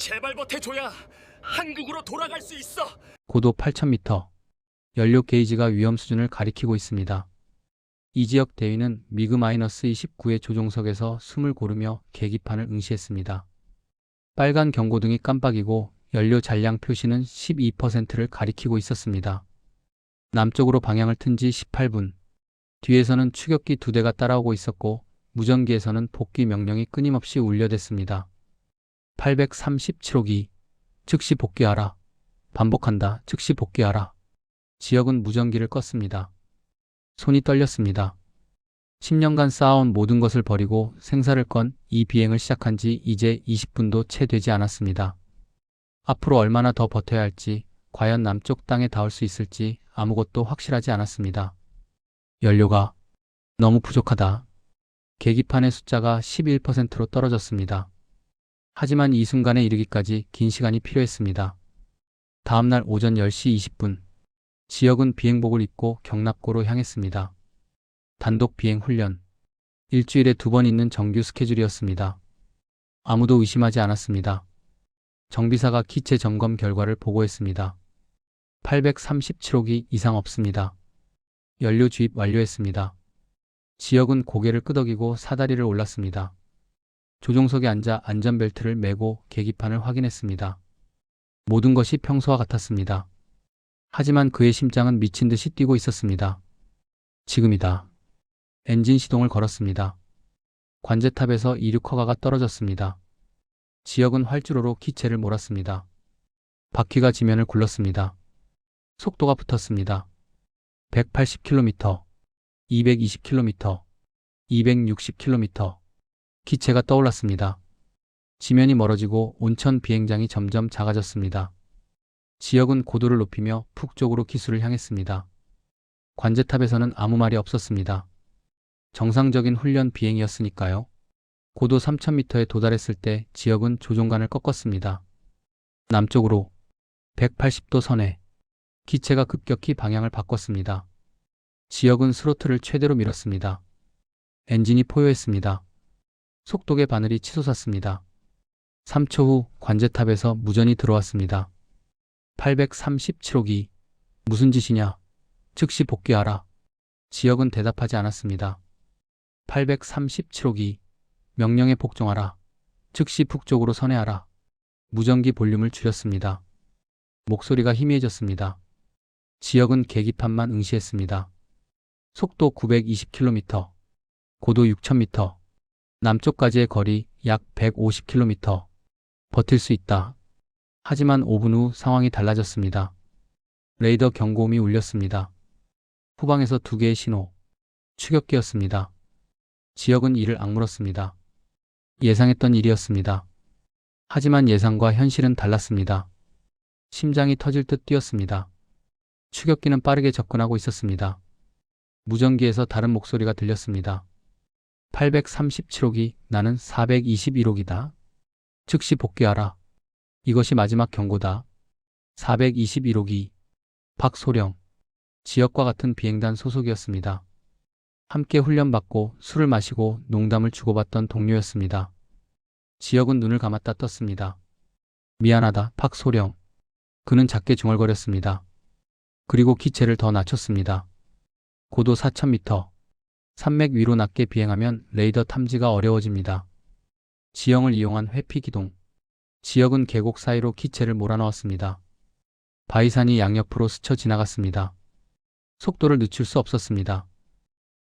제발 버텨줘야 한국으로 돌아갈 수 있어. 고도 8,000m. 연료 게이지가 위험 수준을 가리키고 있습니다. 이 지역 대위는 미그-29의 조종석에서 숨을 고르며 계기판을 응시했습니다. 빨간 경고등이 깜빡이고 연료 잔량 표시는 12%를 가리키고 있었습니다. 남쪽으로 방향을 튼 지 18분. 뒤에서는 추격기 2대가 따라오고 있었고 무전기에서는 복귀 명령이 끊임없이 울려댔습니다. 837호기. 즉시 복귀하라. 반복한다. 즉시 복귀하라. 지역은 무전기를 껐습니다. 손이 떨렸습니다. 10년간 쌓아온 모든 것을 버리고 생사를 건 이 비행을 시작한 지 이제 20분도 채 되지 않았습니다. 앞으로 얼마나 더 버텨야 할지, 과연 남쪽 땅에 닿을 수 있을지 아무것도 확실하지 않았습니다. 연료가 너무 부족하다. 계기판의 숫자가 11%로 떨어졌습니다. 하지만 이 순간에 이르기까지 긴 시간이 필요했습니다. 다음날 오전 10시 20분. 지역은 비행복을 입고 경납고로 향했습니다. 단독 비행 훈련. 일주일에 2번 있는 정규 스케줄이었습니다. 아무도 의심하지 않았습니다. 정비사가 기체 점검 결과를 보고했습니다. 837호기 이상 없습니다. 연료 주입 완료했습니다. 지역은 고개를 끄덕이고 사다리를 올랐습니다. 조종석에 앉아 안전벨트를 매고 계기판을 확인했습니다. 모든 것이 평소와 같았습니다. 하지만 그의 심장은 미친 듯이 뛰고 있었습니다. 지금이다. 엔진 시동을 걸었습니다. 관제탑에서 이륙 허가가 떨어졌습니다. 지역은 활주로로 기체를 몰았습니다. 바퀴가 지면을 굴렀습니다. 속도가 붙었습니다. 180km, 220km, 260km. 기체가 떠올랐습니다. 지면이 멀어지고 온천 비행장이 점점 작아졌습니다. 지역은 고도를 높이며 북쪽으로 기수를 향했습니다. 관제탑에서는 아무 말이 없었습니다. 정상적인 훈련 비행이었으니까요. 고도 3,000m에 도달했을 때 지역은 조종간을 꺾었습니다. 남쪽으로 180도 선에 기체가 급격히 방향을 바꿨습니다. 지역은 스로틀을 최대로 밀었습니다. 엔진이 포효했습니다. 속도계 바늘이 치솟았습니다. 3초 후 관제탑에서 무전이 들어왔습니다. 837호기. 무슨 짓이냐? 즉시 복귀하라. 지역은 대답하지 않았습니다. 837호기. 명령에 복종하라. 즉시 북쪽으로 선회하라. 무전기 볼륨을 줄였습니다. 목소리가 희미해졌습니다. 지역은 계기판만 응시했습니다. 속도 920km. 고도 6,000m. 남쪽까지의 거리 약 150km. 버틸 수 있다. 하지만 5분 후 상황이 달라졌습니다. 레이더 경고음이 울렸습니다. 후방에서 2개의 신호. 추격기였습니다. 지역은 이를 악물었습니다. 예상했던 일이었습니다. 하지만 예상과 현실은 달랐습니다. 심장이 터질 듯 뛰었습니다. 추격기는 빠르게 접근하고 있었습니다. 무전기에서 다른 목소리가 들렸습니다. 837호기, 나는 421호기다. 즉시 복귀하라. 이것이 마지막 경고다. 421호기. 박소령. 지역과 같은 비행단 소속이었습니다. 함께 훈련받고 술을 마시고 농담을 주고받던 동료였습니다. 지역은 눈을 감았다 떴습니다. 미안하다, 박소령. 그는 작게 중얼거렸습니다. 그리고 기체를 더 낮췄습니다. 고도 4,000m. 산맥 위로 낮게 비행하면 레이더 탐지가 어려워집니다. 지형을 이용한 회피 기동. 지역은 계곡 사이로 기체를 몰아넣었습니다. 바위산이 양옆으로 스쳐 지나갔습니다. 속도를 늦출 수 없었습니다.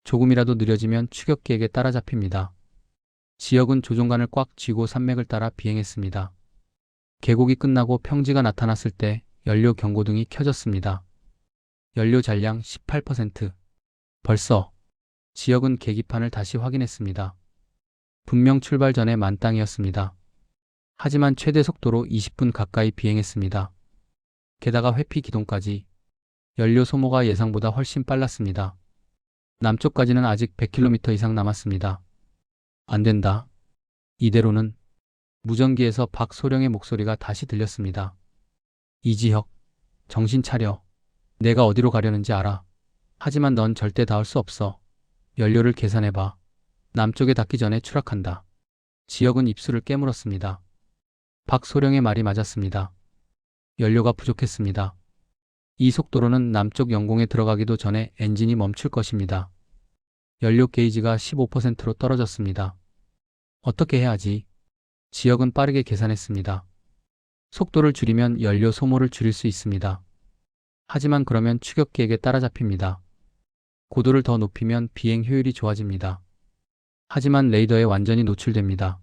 조금이라도 느려지면 추격기에게 따라잡힙니다. 지역은 조종간을 꽉 쥐고 산맥을 따라 비행했습니다. 계곡이 끝나고 평지가 나타났을 때 연료 경고등이 켜졌습니다. 연료 잔량 18%. 벌써. 지역은 계기판을 다시 확인했습니다. 분명 출발 전에 만땅이었습니다. 하지만 최대 속도로 20분 가까이 비행했습니다. 게다가 회피 기동까지. 연료 소모가 예상보다 훨씬 빨랐습니다. 남쪽까지는 아직 100km 이상 남았습니다. 안 된다. 이대로는. 무전기에서 박소령의 목소리가 다시 들렸습니다. 이지혁, 정신 차려. 내가 어디로 가려는지 알아. 하지만 넌 절대 닿을 수 없어. 연료를 계산해봐. 남쪽에 닿기 전에 추락한다. 지역은 입술을 깨물었습니다. 박소령의 말이 맞았습니다. 연료가 부족했습니다. 이 속도로는 남쪽 영공에 들어가기도 전에 엔진이 멈출 것입니다. 연료 게이지가 15%로 떨어졌습니다. 어떻게 해야 하지? 지역은 빠르게 계산했습니다. 속도를 줄이면 연료 소모를 줄일 수 있습니다. 하지만 그러면 추격기에게 따라잡힙니다. 고도를 더 높이면 비행 효율이 좋아집니다. 하지만 레이더에 완전히 노출됩니다.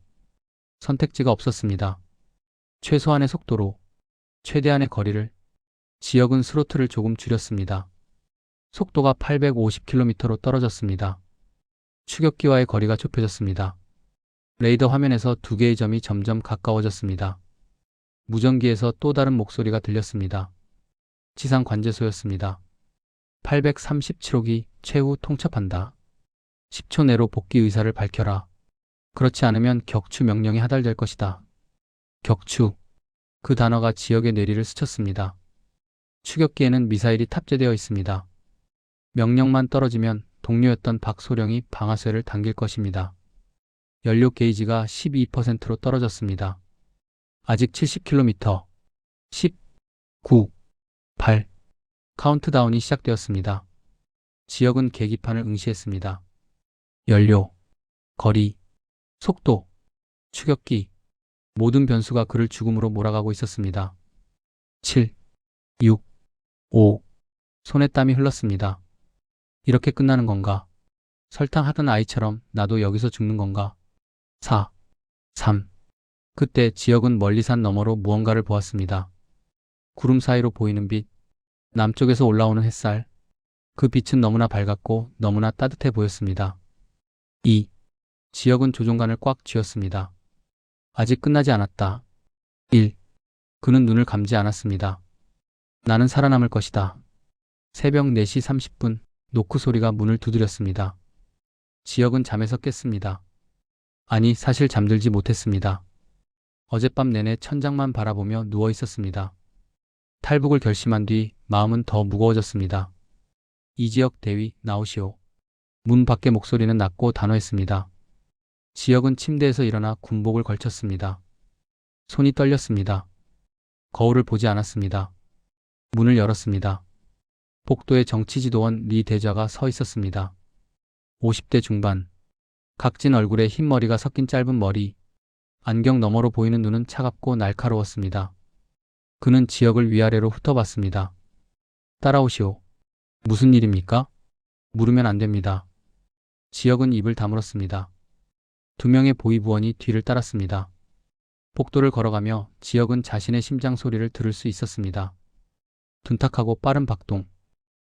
선택지가 없었습니다. 최소한의 속도로, 최대한의 거리를, 지역은 스로틀을 조금 줄였습니다. 속도가 850km로 떨어졌습니다. 추격기와의 거리가 좁혀졌습니다. 레이더 화면에서 두 개의 점이 점점 가까워졌습니다. 무전기에서 또 다른 목소리가 들렸습니다. 지상 관제소였습니다. 837호기 최후 통첩한다. 10초 내로 복귀 의사를 밝혀라. 그렇지 않으면 격추 명령이 하달될 것이다. 격추. 그 단어가 지역의 뇌리를 스쳤습니다. 추격기에는 미사일이 탑재되어 있습니다. 명령만 떨어지면 동료였던 박소령이 방아쇠를 당길 것입니다. 연료 게이지가 12%로 떨어졌습니다. 아직 70km. 10, 9, 8. 카운트다운이 시작되었습니다. 지역은 계기판을 응시했습니다. 연료, 거리, 속도, 추격기, 모든 변수가 그를 죽음으로 몰아가고 있었습니다. 7, 6, 5. 손에 땀이 흘렀습니다. 이렇게 끝나는 건가? 설탕 하던 아이처럼 나도 여기서 죽는 건가? 4, 3. 그때 지역은 멀리 산 너머로 무언가를 보았습니다. 구름 사이로 보이는 빛, 남쪽에서 올라오는 햇살. 그 빛은 너무나 밝았고 너무나 따뜻해 보였습니다. 2. 지역은 조종관을 꽉 쥐었습니다. 아직 끝나지 않았다. 1. 그는 눈을 감지 않았습니다. 나는 살아남을 것이다. 새벽 4시 30분, 노크 소리가 문을 두드렸습니다. 지역은 잠에서 깼습니다. 아니, 사실 잠들지 못했습니다. 어젯밤 내내 천장만 바라보며 누워 있었습니다. 탈북을 결심한 뒤 마음은 더 무거워졌습니다. 이지역 대위, 나오시오. 문 밖의 목소리는 낮고 단호했습니다. 지역은 침대에서 일어나 군복을 걸쳤습니다. 손이 떨렸습니다. 거울을 보지 않았습니다. 문을 열었습니다. 복도에 정치지도원 리 대자가 서 있었습니다. 50대 중반, 각진 얼굴에 흰 머리가 섞인 짧은 머리, 안경 너머로 보이는 눈은 차갑고 날카로웠습니다. 그는 지역을 위아래로 훑어봤습니다. 따라오시오. 무슨 일입니까? 물으면 안 됩니다. 지역은 입을 다물었습니다. 2명의 보위부원이 뒤를 따랐습니다. 복도를 걸어가며 지역은 자신의 심장 소리를 들을 수 있었습니다. 둔탁하고 빠른 박동.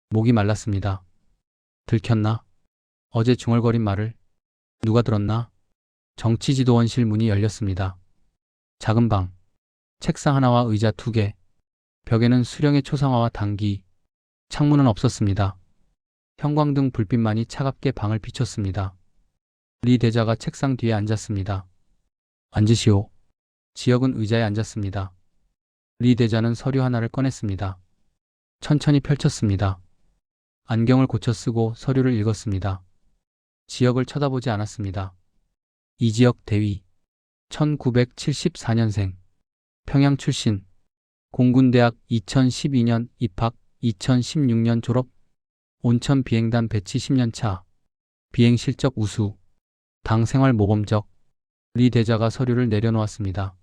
목이 말랐습니다. 들켰나? 어제 중얼거린 말을 누가 들었나? 정치지도원실 문이 열렸습니다. 작은 방, 책상 하나와 의자 2개, 벽에는 수령의 초상화와 당기, 창문은 없었습니다. 형광등 불빛만이 차갑게 방을 비췄습니다. 리 대자가 책상 뒤에 앉았습니다. 앉으시오. 지역은 의자에 앉았습니다. 리 대자는 서류 하나를 꺼냈습니다. 천천히 펼쳤습니다. 안경을 고쳐 쓰고 서류를 읽었습니다. 지역을 쳐다보지 않았습니다. 이지역 대위, 1974년생, 평양 출신, 공군대학 2012년 입학, 2016년 졸업, 온천 비행단 배치 10년차, 비행 실적 우수, 당 생활 모범적. 리 대자가 서류를 내려놓았습니다.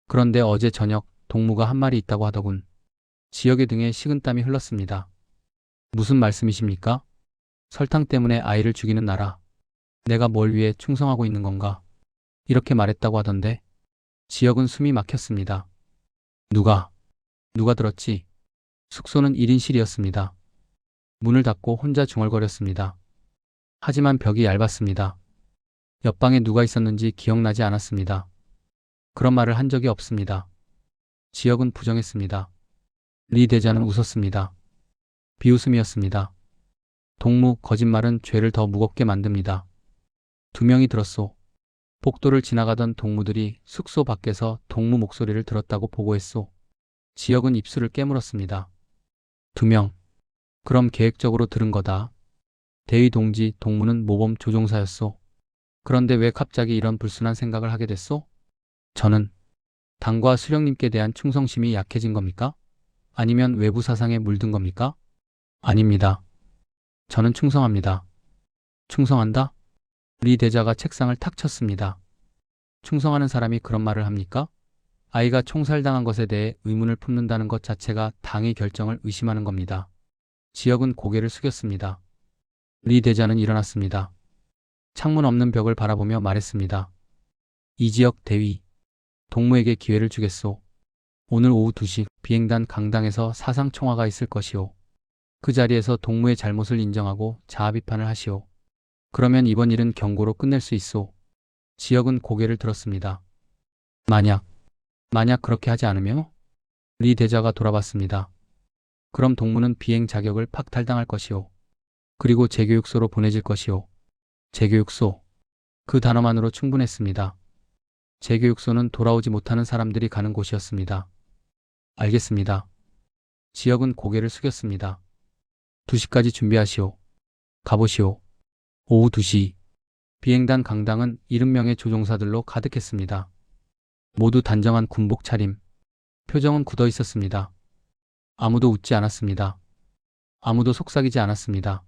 그런데 어제 저녁 동무가 한 말이 있다고 하더군. 지역의 등에 식은땀이 흘렀습니다. 무슨 말씀이십니까? 설탕 때문에 아이를 죽이는 나라. 내가 뭘 위해 충성하고 있는 건가? 이렇게 말했다고 하던데. 지역은 숨이 막혔습니다. 누가 들었지? 숙소는 1인실이었습니다. 문을 닫고 혼자 중얼거렸습니다. 하지만 벽이 얇았습니다. 옆방에 누가 있었는지 기억나지 않았습니다. 그런 말을 한 적이 없습니다. 지역은 부정했습니다. 리 대자는 웃었습니다. 비웃음이었습니다. 동무, 거짓말은 죄를 더 무겁게 만듭니다. 2명이 들었소. 복도를 지나가던 동무들이 숙소 밖에서 동무 목소리를 들었다고 보고했소. 지역은 입술을 깨물었습니다. 2명. 그럼 계획적으로 들은 거다. 대위 동지, 동무는 모범 조종사였소. 그런데 왜 갑자기 이런 불순한 생각을 하게 됐소? 저는 당과 수령님께 대한 충성심이 약해진 겁니까? 아니면 외부 사상에 물든 겁니까? 아닙니다. 저는 충성합니다. 충성한다? 리 대자가 책상을 탁 쳤습니다. 충성하는 사람이 그런 말을 합니까? 아이가 총살당한 것에 대해 의문을 품는다는 것 자체가 당의 결정을 의심하는 겁니다. 지역은 고개를 숙였습니다. 리 대자는 일어났습니다. 창문 없는 벽을 바라보며 말했습니다. 이 지역 대위, 동무에게 기회를 주겠소. 오늘 오후 2시 비행단 강당에서 사상총화가 있을 것이오. 그 자리에서 동무의 잘못을 인정하고 자아 비판을 하시오. 그러면 이번 일은 경고로 끝낼 수 있소. 지역은 고개를 들었습니다. 만약 그렇게 하지 않으며? 리 대자가 돌아봤습니다. 그럼 동무는 비행 자격을 박탈당할 것이오. 그리고 재교육소로 보내질 것이오. 재교육소. 그 단어만으로 충분했습니다. 재교육소는 돌아오지 못하는 사람들이 가는 곳이었습니다. 알겠습니다. 지역은 고개를 숙였습니다. 2시까지 준비하시오. 가보시오. 오후 2시. 비행단 강당은 70명의 조종사들로 가득했습니다. 모두 단정한 군복 차림. 표정은 굳어 있었습니다. 아무도 웃지 않았습니다. 아무도 속삭이지 않았습니다.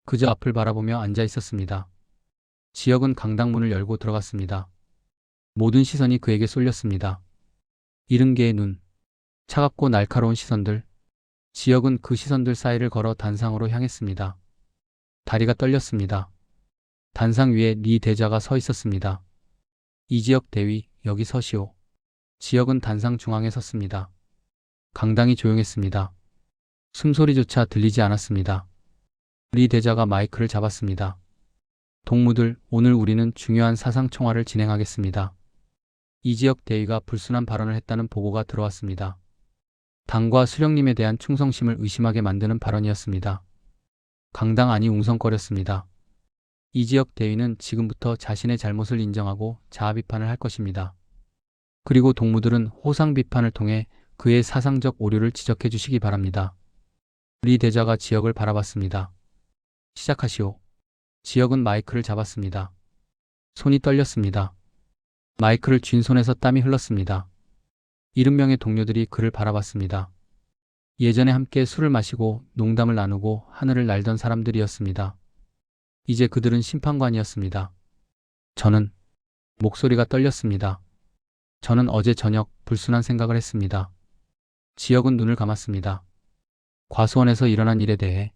그저 앞을 바라보며 앉아 있었습니다. 지역은 강당문을 열고 들어갔습니다. 모든 시선이 그에게 쏠렸습니다. 70개의 눈. 차갑고 날카로운 시선들. 지역은 그 시선들 사이를 걸어 단상으로 향했습니다. 다리가 떨렸습니다. 단상 위에 리 대자가 서 있었습니다. 이 지역 대위, 여기 서시오. 지역은 단상 중앙에 섰습니다. 강당이 조용했습니다. 숨소리조차 들리지 않았습니다. 리 대자가 마이크를 잡았습니다. 동무들, 오늘 우리는 중요한 사상총화를 진행하겠습니다. 이 지역 대위가 불순한 발언을 했다는 보고가 들어왔습니다. 당과 수령님에 대한 충성심을 의심하게 만드는 발언이었습니다. 강당 안이 웅성거렸습니다. 이 지역 대위는 지금부터 자신의 잘못을 인정하고 자아 비판을 할 것입니다. 그리고 동무들은 호상 비판을 통해 그의 사상적 오류를 지적해 주시기 바랍니다. 리 대자가 지역을 바라봤습니다. 시작하시오. 지역은 마이크를 잡았습니다. 손이 떨렸습니다. 마이크를 쥔 손에서 땀이 흘렀습니다. 70명의 동료들이 그를 바라봤습니다. 예전에 함께 술을 마시고 농담을 나누고 하늘을 날던 사람들이었습니다. 이제 그들은 심판관이었습니다. 저는 목소리가 떨렸습니다. 저는 어제 저녁 불순한 생각을 했습니다. 지역은 눈을 감았습니다. 과수원에서 일어난 일에 대해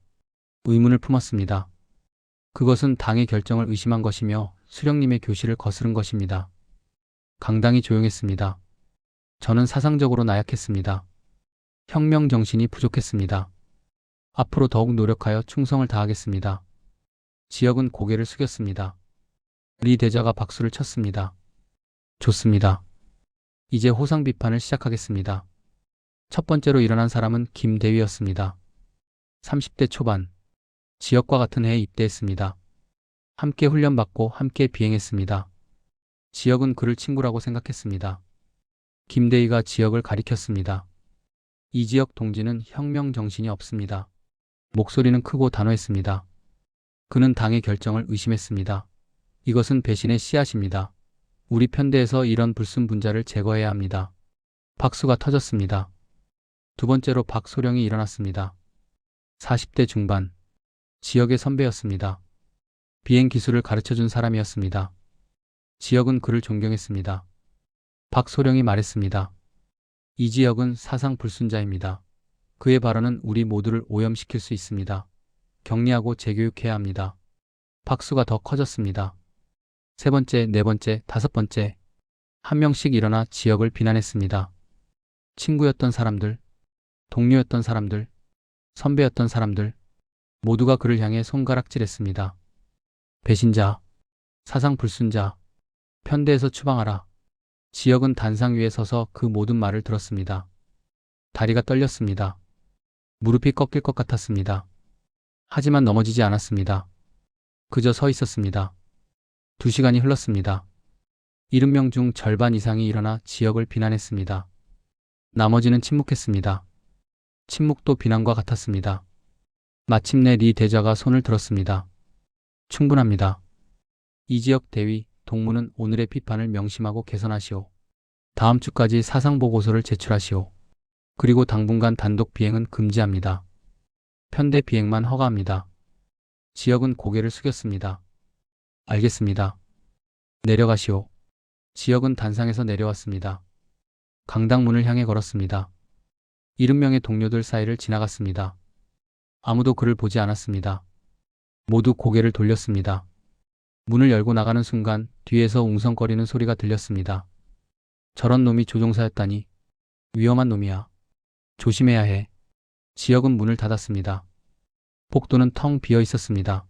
의문을 품었습니다. 그것은 당의 결정을 의심한 것이며 수령님의 교실을 거스른 것입니다. 강당이 조용했습니다. 저는 사상적으로 나약했습니다. 혁명 정신이 부족했습니다. 앞으로 더욱 노력하여 충성을 다하겠습니다. 지역은 고개를 숙였습니다. 리 대자가 박수를 쳤습니다. 좋습니다. 이제 호상 비판을 시작하겠습니다. 첫 번째로 일어난 사람은 김대위였습니다. 30대 초반. 지역과 같은 해에 입대했습니다. 함께 훈련받고 함께 비행했습니다. 지역은 그를 친구라고 생각했습니다. 김대위가 지역을 가리켰습니다. 이 지역 동지는 혁명 정신이 없습니다. 목소리는 크고 단호했습니다. 그는 당의 결정을 의심했습니다. 이것은 배신의 씨앗입니다. 우리 편대에서 이런 불순분자를 제거해야 합니다. 박수가 터졌습니다. 두 번째로 박소령이 일어났습니다. 40대 중반. 지역의 선배였습니다. 비행 기술을 가르쳐준 사람이었습니다. 지역은 그를 존경했습니다. 박소령이 말했습니다. 이 지역은 사상 불순자입니다. 그의 발언은 우리 모두를 오염시킬 수 있습니다. 격리하고 재교육해야 합니다. 박수가 더 커졌습니다. 세 번째, 네 번째, 다섯 번째. 한 명씩 일어나 지역을 비난했습니다. 친구였던 사람들, 동료였던 사람들, 선배였던 사람들, 모두가 그를 향해 손가락질했습니다. 배신자, 사상 불순자, 편대에서 추방하라. 지역은 단상 위에 서서 그 모든 말을 들었습니다. 다리가 떨렸습니다. 무릎이 꺾일 것 같았습니다. 하지만 넘어지지 않았습니다. 그저 서 있었습니다. 2시간이 흘렀습니다. 70명 중 절반 이상이 일어나 지역을 비난했습니다. 나머지는 침묵했습니다. 침묵도 비난과 같았습니다. 마침내 리 대자가 손을 들었습니다. 충분합니다. 이 지역 대위, 동무는 오늘의 비판을 명심하고 개선하시오. 다음 주까지 사상보고서를 제출하시오. 그리고 당분간 단독 비행은 금지합니다. 편대 비행만 허가합니다. 지역은 고개를 숙였습니다. 알겠습니다. 내려가시오. 지역은 단상에서 내려왔습니다. 강당문을 향해 걸었습니다. 70명의 동료들 사이를 지나갔습니다. 아무도 그를 보지 않았습니다. 모두 고개를 돌렸습니다. 문을 열고 나가는 순간 뒤에서 웅성거리는 소리가 들렸습니다. 저런 놈이 조종사였다니. 위험한 놈이야. 조심해야 해. 지역은 문을 닫았습니다. 복도는 텅 비어 있었습니다.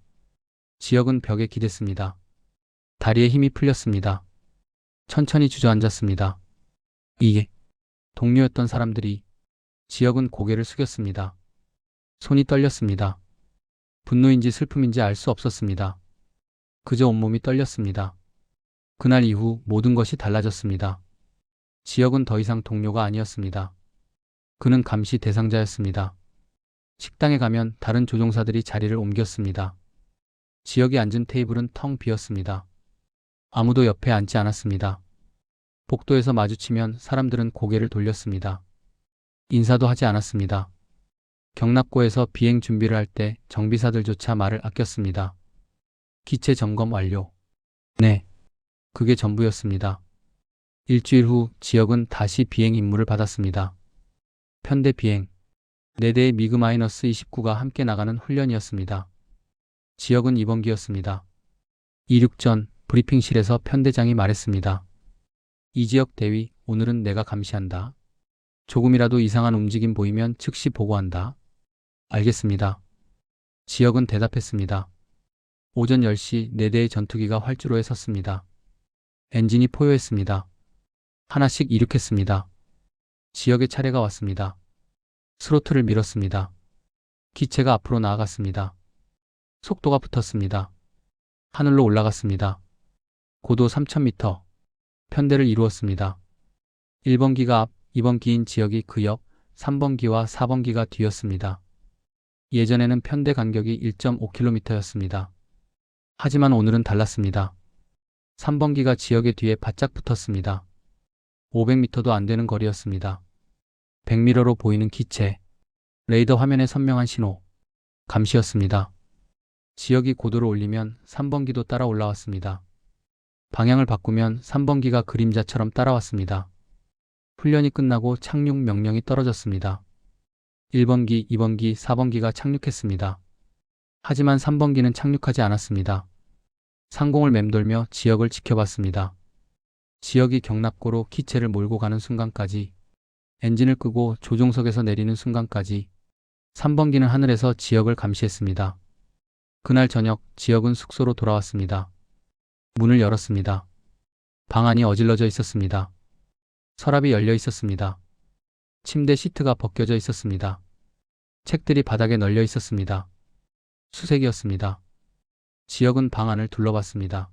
지역은 벽에 기댔습니다. 다리에 힘이 풀렸습니다. 천천히 주저앉았습니다. 이게 동료였던 사람들이. 지역은 고개를 숙였습니다. 손이 떨렸습니다. 분노인지 슬픔인지 알 수 없었습니다. 그저 온몸이 떨렸습니다. 그날 이후 모든 것이 달라졌습니다. 지역은 더 이상 동료가 아니었습니다. 그는 감시 대상자였습니다. 식당에 가면 다른 조종사들이 자리를 옮겼습니다. 지역이 앉은 테이블은 텅 비었습니다. 아무도 옆에 앉지 않았습니다. 복도에서 마주치면 사람들은 고개를 돌렸습니다. 인사도 하지 않았습니다. 경납고에서 비행 준비를 할 때 정비사들조차 말을 아꼈습니다. 기체 점검 완료. 네, 그게 전부였습니다. 일주일 후 지역은 다시 비행 임무를 받았습니다. 편대 비행. 4대의 미그-29가 함께 나가는 훈련이었습니다. 지역은 이번기였습니다. 이륙 전 브리핑실에서 편대장이 말했습니다. 이지역 대위, 오늘은 내가 감시한다. 조금이라도 이상한 움직임 보이면 즉시 보고한다. 알겠습니다. 지역은 대답했습니다. 오전 10시 4대의 전투기가 활주로에 섰습니다. 엔진이 포효했습니다. 하나씩 이륙했습니다. 지역의 차례가 왔습니다. 스로틀을 밀었습니다. 기체가 앞으로 나아갔습니다. 속도가 붙었습니다. 하늘로 올라갔습니다. 고도 3000m. 편대를 이루었습니다. 1번기가 앞, 2번기인 지역이 그 옆, 3번기와 4번기가 뒤였습니다. 예전에는 편대 간격이 1.5km였습니다. 하지만 오늘은 달랐습니다. 3번기가 지역의 뒤에 바짝 붙었습니다. 500m도 안 되는 거리였습니다. 100m로 보이는 기체, 레이더 화면에 선명한 신호, 감시였습니다. 지역이 고도를 올리면 3번기도 따라 올라왔습니다. 방향을 바꾸면 3번기가 그림자처럼 따라왔습니다. 훈련이 끝나고 착륙 명령이 떨어졌습니다. 1번기, 2번기, 4번기가 착륙했습니다. 하지만 3번기는 착륙하지 않았습니다. 상공을 맴돌며 지역을 지켜봤습니다. 지역이 경납고로 기체를 몰고 가는 순간까지, 엔진을 끄고 조종석에서 내리는 순간까지 3번기는 하늘에서 지역을 감시했습니다. 그날 저녁 지역은 숙소로 돌아왔습니다. 문을 열었습니다. 방 안이 어질러져 있었습니다. 서랍이 열려 있었습니다. 침대 시트가 벗겨져 있었습니다. 책들이 바닥에 널려 있었습니다. 수색이었습니다. 지역은 방 안을 둘러봤습니다.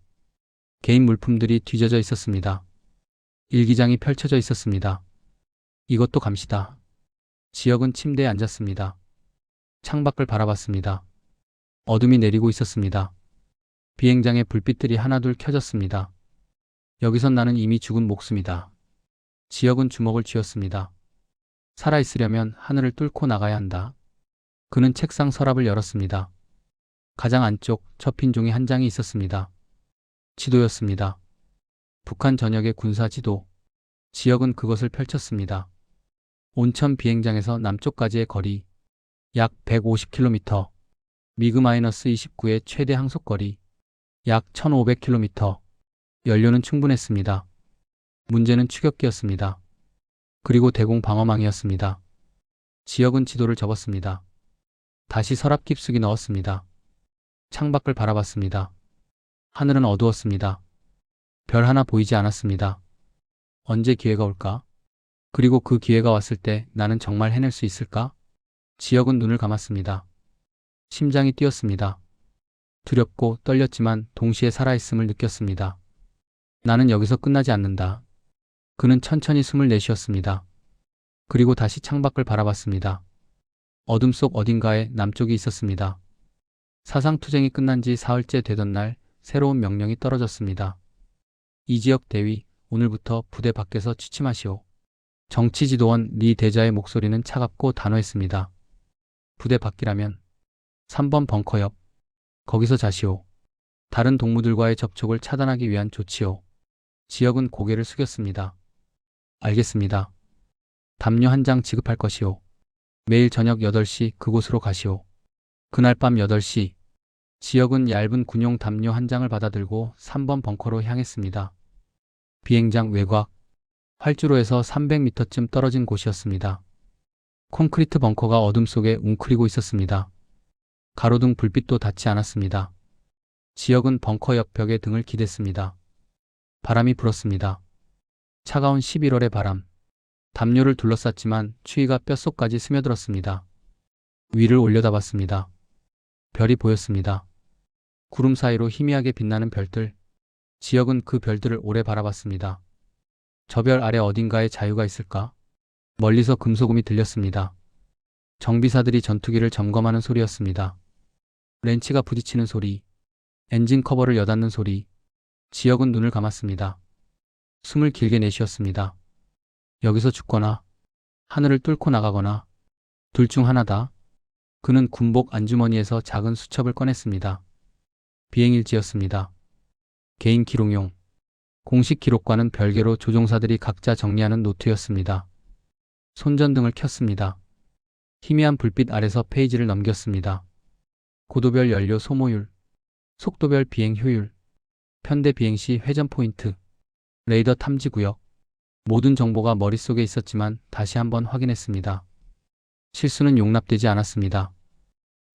개인 물품들이 뒤져져 있었습니다. 일기장이 펼쳐져 있었습니다. 이것도 감시다. 지역은 침대에 앉았습니다. 창밖을 바라봤습니다. 어둠이 내리고 있었습니다. 비행장의 불빛들이 하나둘 켜졌습니다. 여기선 나는 이미 죽은 목숨이다. 지역은 주먹을 쥐었습니다. 살아있으려면 하늘을 뚫고 나가야 한다. 그는 책상 서랍을 열었습니다. 가장 안쪽 접힌 종이 한 장이 있었습니다. 지도였습니다. 북한 전역의 군사 지도. 지역은 그것을 펼쳤습니다. 온천 비행장에서 남쪽까지의 거리, 약 150km. 미그-29의 최대 항속거리, 약 1500km. 연료는 충분했습니다. 문제는 추격기였습니다. 그리고 대공 방어망이었습니다. 지역은 지도를 접었습니다. 다시 서랍 깊숙이 넣었습니다. 창밖을 바라봤습니다. 하늘은 어두웠습니다. 별 하나 보이지 않았습니다. 언제 기회가 올까? 그리고 그 기회가 왔을 때 나는 정말 해낼 수 있을까? 지역은 눈을 감았습니다. 심장이 뛰었습니다. 두렵고 떨렸지만 동시에 살아있음을 느꼈습니다. 나는 여기서 끝나지 않는다. 그는 천천히 숨을 내쉬었습니다. 그리고 다시 창밖을 바라봤습니다. 어둠 속 어딘가에 남쪽이 있었습니다. 사상투쟁이 끝난 지 사흘째 되던 날 새로운 명령이 떨어졌습니다. 이지역 대위, 오늘부터 부대 밖에서 취침하시오. 정치지도원 리 대자의 목소리는 차갑고 단호했습니다. 부대 밖이라면 3번 벙커 옆, 거기서 자시오. 다른 동무들과의 접촉을 차단하기 위한 조치요. 지역은 고개를 숙였습니다. 알겠습니다. 담요 한 장 지급할 것이오. 매일 저녁 8시 그곳으로 가시오. 그날 밤 8시, 지역은 얇은 군용 담요 한 장을 받아들고 3번 벙커로 향했습니다. 비행장 외곽, 활주로에서 300m쯤 떨어진 곳이었습니다. 콘크리트 벙커가 어둠 속에 웅크리고 있었습니다. 가로등 불빛도 닿지 않았습니다. 지역은 벙커 옆 벽에 등을 기댔습니다. 바람이 불었습니다. 차가운 11월의 바람. 담요를 둘러쌌지만 추위가 뼛속까지 스며들었습니다. 위를 올려다봤습니다. 별이 보였습니다. 구름 사이로 희미하게 빛나는 별들. 지역은 그 별들을 오래 바라봤습니다. 저 별 아래 어딘가에 자유가 있을까? 멀리서 금소금이 들렸습니다. 정비사들이 전투기를 점검하는 소리였습니다. 렌치가 부딪히는 소리, 엔진 커버를 여닫는 소리. 지역은 눈을 감았습니다. 숨을 길게 내쉬었습니다. 여기서 죽거나 하늘을 뚫고 나가거나 둘 중 하나다. 그는 군복 안주머니에서 작은 수첩을 꺼냈습니다. 비행일지였습니다. 개인 기록용. 공식 기록과는 별개로 조종사들이 각자 정리하는 노트였습니다. 손전등을 켰습니다. 희미한 불빛 아래서 페이지를 넘겼습니다. 고도별 연료 소모율, 속도별 비행 효율, 편대 비행 시 회전 포인트, 레이더 탐지 구역. 모든 정보가 머릿속에 있었지만 다시 한번 확인했습니다. 실수는 용납되지 않았습니다.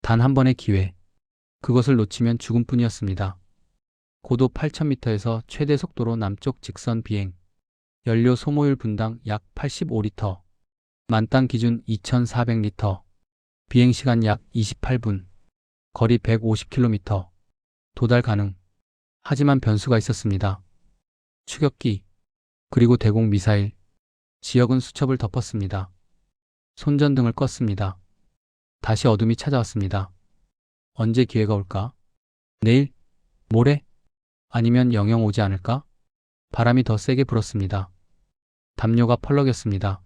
단 한 번의 기회. 그것을 놓치면 죽음뿐이었습니다. 고도 8,000m에서 최대 속도로 남쪽 직선 비행. 연료 소모율 분당 약 85리터. 만땅 기준 2,400리터. 비행시간 약 28분. 거리 150km. 도달 가능. 하지만 변수가 있었습니다. 추격기. 그리고 대공 미사일. 지역은 수첩을 덮었습니다. 손전등을 껐습니다. 다시 어둠이 찾아왔습니다. 언제 기회가 올까? 내일? 모레? 아니면 영영 오지 않을까? 바람이 더 세게 불었습니다. 담요가 펄럭였습니다.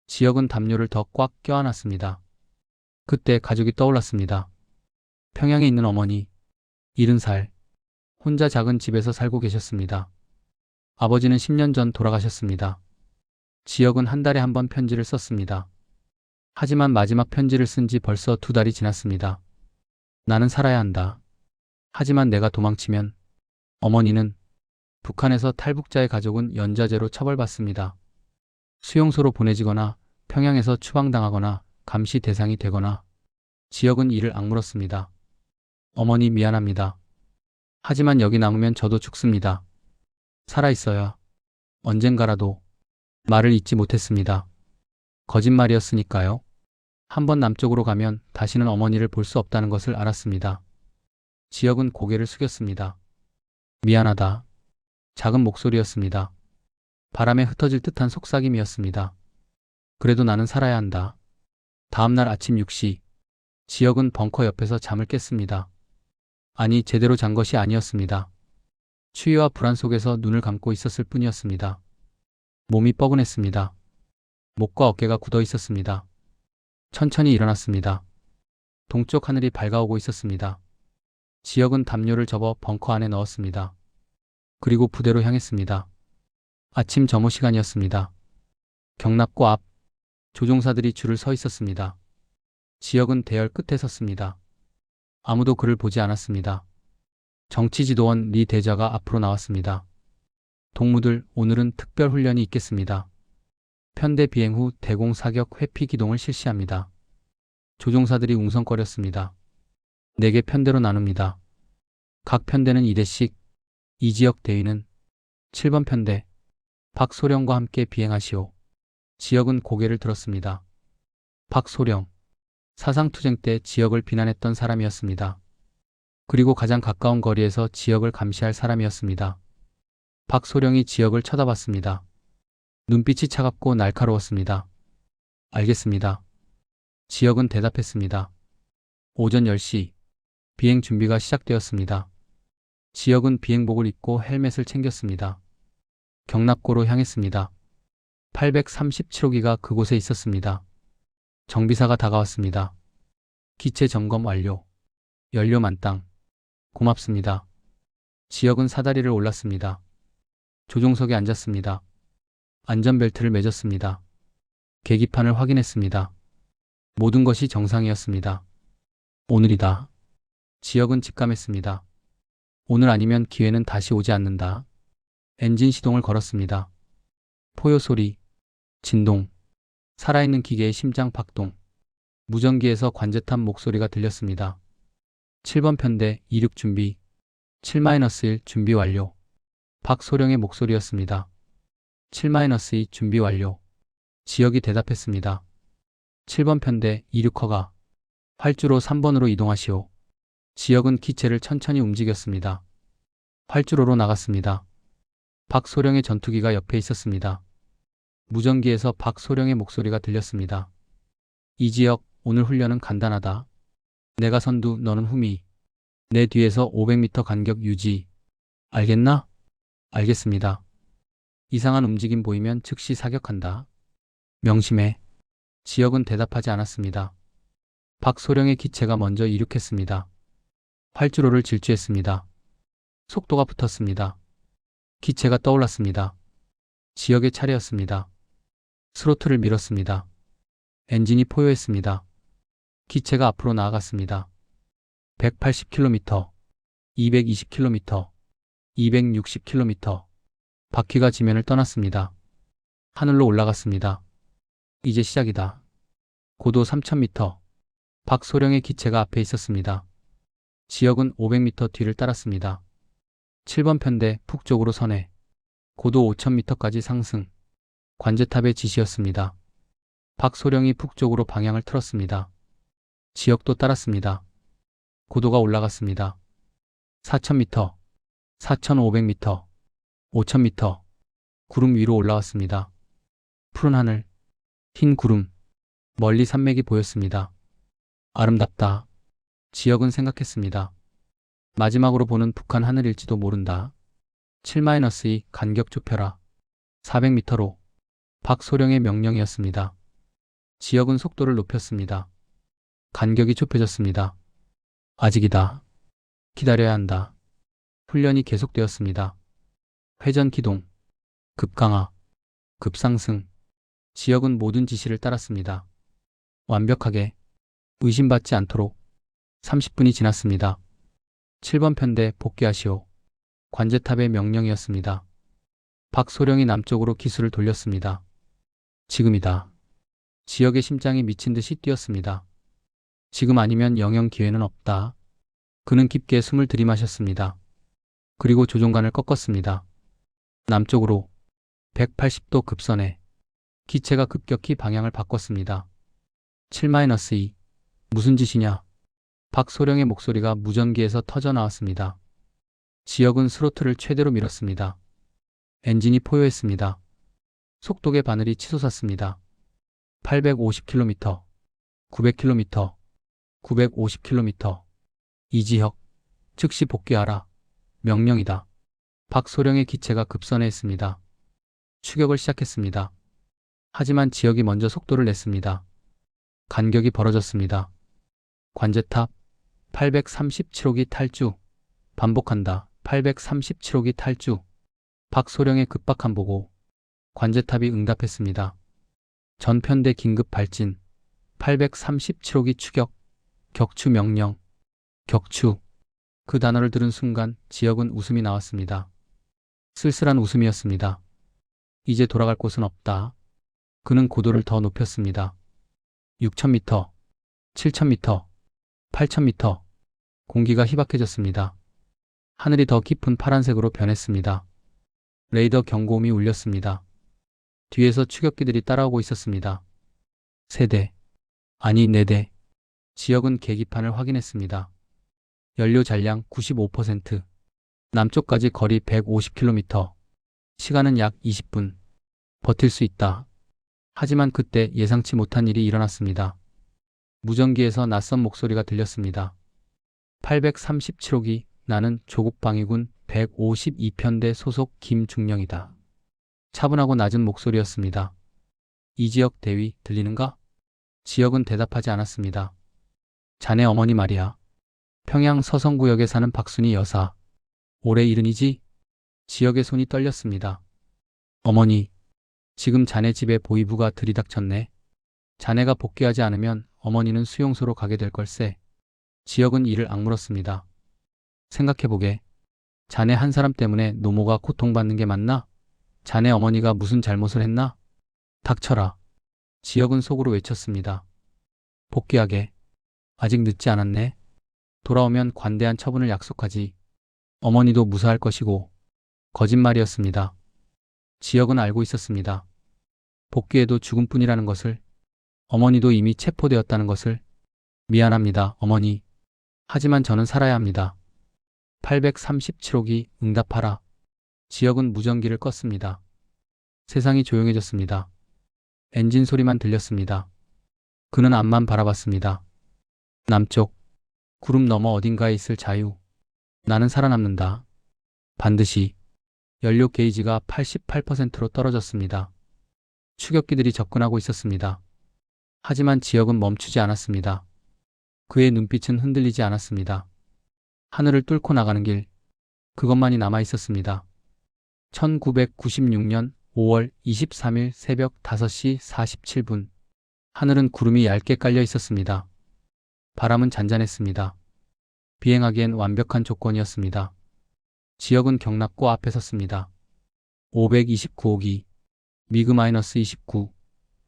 지역은 담요를 더 꽉 껴안았습니다. 그때 가족이 떠올랐습니다. 평양에 있는 어머니, 70살, 혼자 작은 집에서 살고 계셨습니다. 아버지는 10년 전 돌아가셨습니다. 지역은 한 달에 한 번 편지를 썼습니다. 하지만 마지막 편지를 쓴 지 벌써 2달이 지났습니다. 나는 살아야 한다. 하지만 내가 도망치면 어머니는 북한에서 탈북자의 가족은 연좌제로 처벌받습니다. 수용소로 보내지거나 평양에서 추방당하거나 감시 대상이 되거나. 지역은 이를 악물었습니다. 어머니 미안합니다. 하지만 여기 남으면 저도 죽습니다. 살아있어야 언젠가라도. 말을 잇지 못했습니다. 거짓말이었으니까요. 한번 남쪽으로 가면 다시는 어머니를 볼 수 없다는 것을 알았습니다. 지역은 고개를 숙였습니다. 미안하다. 작은 목소리였습니다. 바람에 흩어질 듯한 속삭임이었습니다. 그래도 나는 살아야 한다. 다음날 아침 6시, 지역은 벙커 옆에서 잠을 깼습니다. 아니, 제대로 잔 것이 아니었습니다. 추위와 불안 속에서 눈을 감고 있었을 뿐이었습니다. 몸이 뻐근했습니다. 목과 어깨가 굳어 있었습니다. 천천히 일어났습니다. 동쪽 하늘이 밝아오고 있었습니다. 지역은 담요를 접어 벙커 안에 넣었습니다. 그리고 부대로 향했습니다. 아침 점호 시간이었습니다. 경납고 앞, 조종사들이 줄을 서 있었습니다. 지역은 대열 끝에 섰습니다. 아무도 그를 보지 않았습니다. 정치지도원 리 대자가 앞으로 나왔습니다. 동무들, 오늘은 특별 훈련이 있겠습니다. 편대 비행 후 대공 사격 회피 기동을 실시합니다. 조종사들이 웅성거렸습니다. 4개 편대로 나눕니다. 각 편대는 2대씩. 이 지역 대위는 7번 편대 박소령과 함께 비행하시오. 지역은 고개를 들었습니다. 박소령, 사상투쟁 때 지역을 비난했던 사람이었습니다. 그리고 가장 가까운 거리에서 지역을 감시할 사람이었습니다. 박소령이 지역을 쳐다봤습니다. 눈빛이 차갑고 날카로웠습니다. 알겠습니다. 지역은 대답했습니다. 오전 10시, 비행 준비가 시작되었습니다. 지역은 비행복을 입고 헬멧을 챙겼습니다. 경납고로 향했습니다. 837호기가 그곳에 있었습니다. 정비사가 다가왔습니다. 기체 점검 완료. 연료 만땅. 고맙습니다. 지역은 사다리를 올랐습니다. 조종석에 앉았습니다. 안전벨트를 매졌습니다. 계기판을 확인했습니다. 모든 것이 정상이었습니다. 오늘이다. 지역은 직감했습니다. 오늘 아니면 기회는 다시 오지 않는다. 엔진 시동을 걸었습니다. 포효 소리, 진동, 살아있는 기계의 심장 박동, 무전기에서 관제탑 목소리가 들렸습니다. 7번 편대 이륙 준비, 7-1 준비 완료. 박소령의 목소리였습니다. 7-2 준비 완료. 지역이 대답했습니다. 7번 편대 이륙 허가. 활주로 3번으로 이동하시오. 지역은 기체를 천천히 움직였습니다. 활주로로 나갔습니다. 박소령의 전투기가 옆에 있었습니다. 무전기에서 박소령의 목소리가 들렸습니다. 이지역, 오늘 훈련은 간단하다. 내가 선두, 너는 후미. 내 뒤에서 500m 간격 유지. 알겠나? 알겠습니다. 이상한 움직임 보이면 즉시 사격한다. 명심해. 지역은 대답하지 않았습니다. 박소령의 기체가 먼저 이륙했습니다. 활주로를 질주했습니다. 속도가 붙었습니다. 기체가 떠올랐습니다. 지역의 차례였습니다. 스로틀을 밀었습니다. 엔진이 포효했습니다. 기체가 앞으로 나아갔습니다. 180km, 220km, 260km. 바퀴가 지면을 떠났습니다. 하늘로 올라갔습니다. 이제 시작이다. 고도 3000m. 박소령의 기체가 앞에 있었습니다. 지역은 500m 뒤를 따랐습니다. 7번 편대 북쪽으로 선회. 고도 5000m까지 상승. 관제탑의 지시였습니다. 박소령이 북쪽으로 방향을 틀었습니다. 지역도 따랐습니다. 고도가 올라갔습니다. 4000m, 4500m, 5000m. 구름 위로 올라왔습니다. 푸른 하늘, 흰 구름, 멀리 산맥이 보였습니다. 아름답다. 지역은 생각했습니다. 마지막으로 보는 북한 하늘일지도 모른다. 7-2 간격 좁혀라. 400m로. 박소령의 명령이었습니다. 지역은 속도를 높였습니다. 간격이 좁혀졌습니다. 아직이다. 기다려야 한다. 훈련이 계속되었습니다. 회전 기동, 급강하, 급상승. 지역은 모든 지시를 따랐습니다. 완벽하게, 의심받지 않도록. 30분이 지났습니다. 7번 편대 복귀하시오. 관제탑의 명령이었습니다. 박소령이 남쪽으로 기수를 돌렸습니다. 지금이다. 지역의 심장이 미친 듯이 뛰었습니다. 지금 아니면 영영 기회는 없다. 그는 깊게 숨을 들이마셨습니다. 그리고 조종관을 꺾었습니다. 남쪽으로 180도 급선해. 기체가 급격히 방향을 바꿨습니다. 7-2. 무슨 짓이냐? 박소령의 목소리가 무전기에서 터져 나왔습니다. 지역은 스로틀을 최대로 밀었습니다. 엔진이 포효했습니다. 속도계 바늘이 치솟았습니다. 850km, 900km, 950km. 이지혁, 즉시 복귀하라. 명령이다. 박소령의 기체가 급선회했습니다. 추격을 시작했습니다. 하지만 지역이 먼저 속도를 냈습니다. 간격이 벌어졌습니다. 관제탑, 837호기 탈주. 반복한다. 837호기 탈주. 박소령의 급박한 보고. 관제탑이 응답했습니다. 전편대 긴급 발진. 837호기 추격. 격추 명령. 격추. 그 단어를 들은 순간 지역은 웃음이 나왔습니다. 쓸쓸한 웃음이었습니다. 이제 돌아갈 곳은 없다. 그는 고도를 더 높였습니다. 6000m, 7000m, 8000m. 공기가 희박해졌습니다. 하늘이 더 깊은 파란색으로 변했습니다. 레이더 경고음이 울렸습니다. 뒤에서 추격기들이 따라오고 있었습니다. 3대, 아니 4대. 지역은 계기판을 확인했습니다. 연료 잔량 95%. 남쪽까지 거리 150km. 시간은 약 20분. 버틸 수 있다. 하지만 그때 예상치 못한 일이 일어났습니다. 무전기에서 낯선 목소리가 들렸습니다. 837호기, 나는 조국방위군 152편대 소속 김중령이다. 차분하고 낮은 목소리였습니다. 이 지역 대위 들리는가? 지역은 대답하지 않았습니다. 자네 어머니 말이야. 평양 서성구역에 사는 박순희 여사. 올해 70이지? 지역의 손이 떨렸습니다. 어머니, 지금 자네 집에 보이부가 들이닥쳤네. 자네가 복귀하지 않으면 어머니는 수용소로 가게 될 걸세. 지역은 이를 악물었습니다. 생각해보게. 자네 한 사람 때문에 노모가 고통받는 게 맞나? 자네 어머니가 무슨 잘못을 했나? 닥쳐라. 지역은 속으로 외쳤습니다. 복귀하게. 아직 늦지 않았네. 돌아오면 관대한 처분을 약속하지. 어머니도 무사할 것이고. 거짓말이었습니다. 지역은 알고 있었습니다. 복귀해도 죽음뿐이라는 것을. 어머니도 이미 체포되었다는 것을. 미안합니다, 어머니. 하지만 저는 살아야 합니다. 837호기 응답하라. 지역은 무전기를 껐습니다. 세상이 조용해졌습니다. 엔진 소리만 들렸습니다. 그는 앞만 바라봤습니다. 남쪽, 구름 너머 어딘가에 있을 자유. 나는 살아남는다. 반드시. 연료 게이지가 88%로 떨어졌습니다. 추격기들이 접근하고 있었습니다. 하지만 지역은 멈추지 않았습니다. 그의 눈빛은 흔들리지 않았습니다. 하늘을 뚫고 나가는 길, 그것만이 남아 있었습니다. 1996년 5월 23일 새벽 5시 47분. 하늘은 구름이 얇게 깔려 있었습니다. 바람은 잔잔했습니다. 비행하기엔 완벽한 조건이었습니다. 지역은 경납고 앞에 섰습니다. 529호기, 미그-29,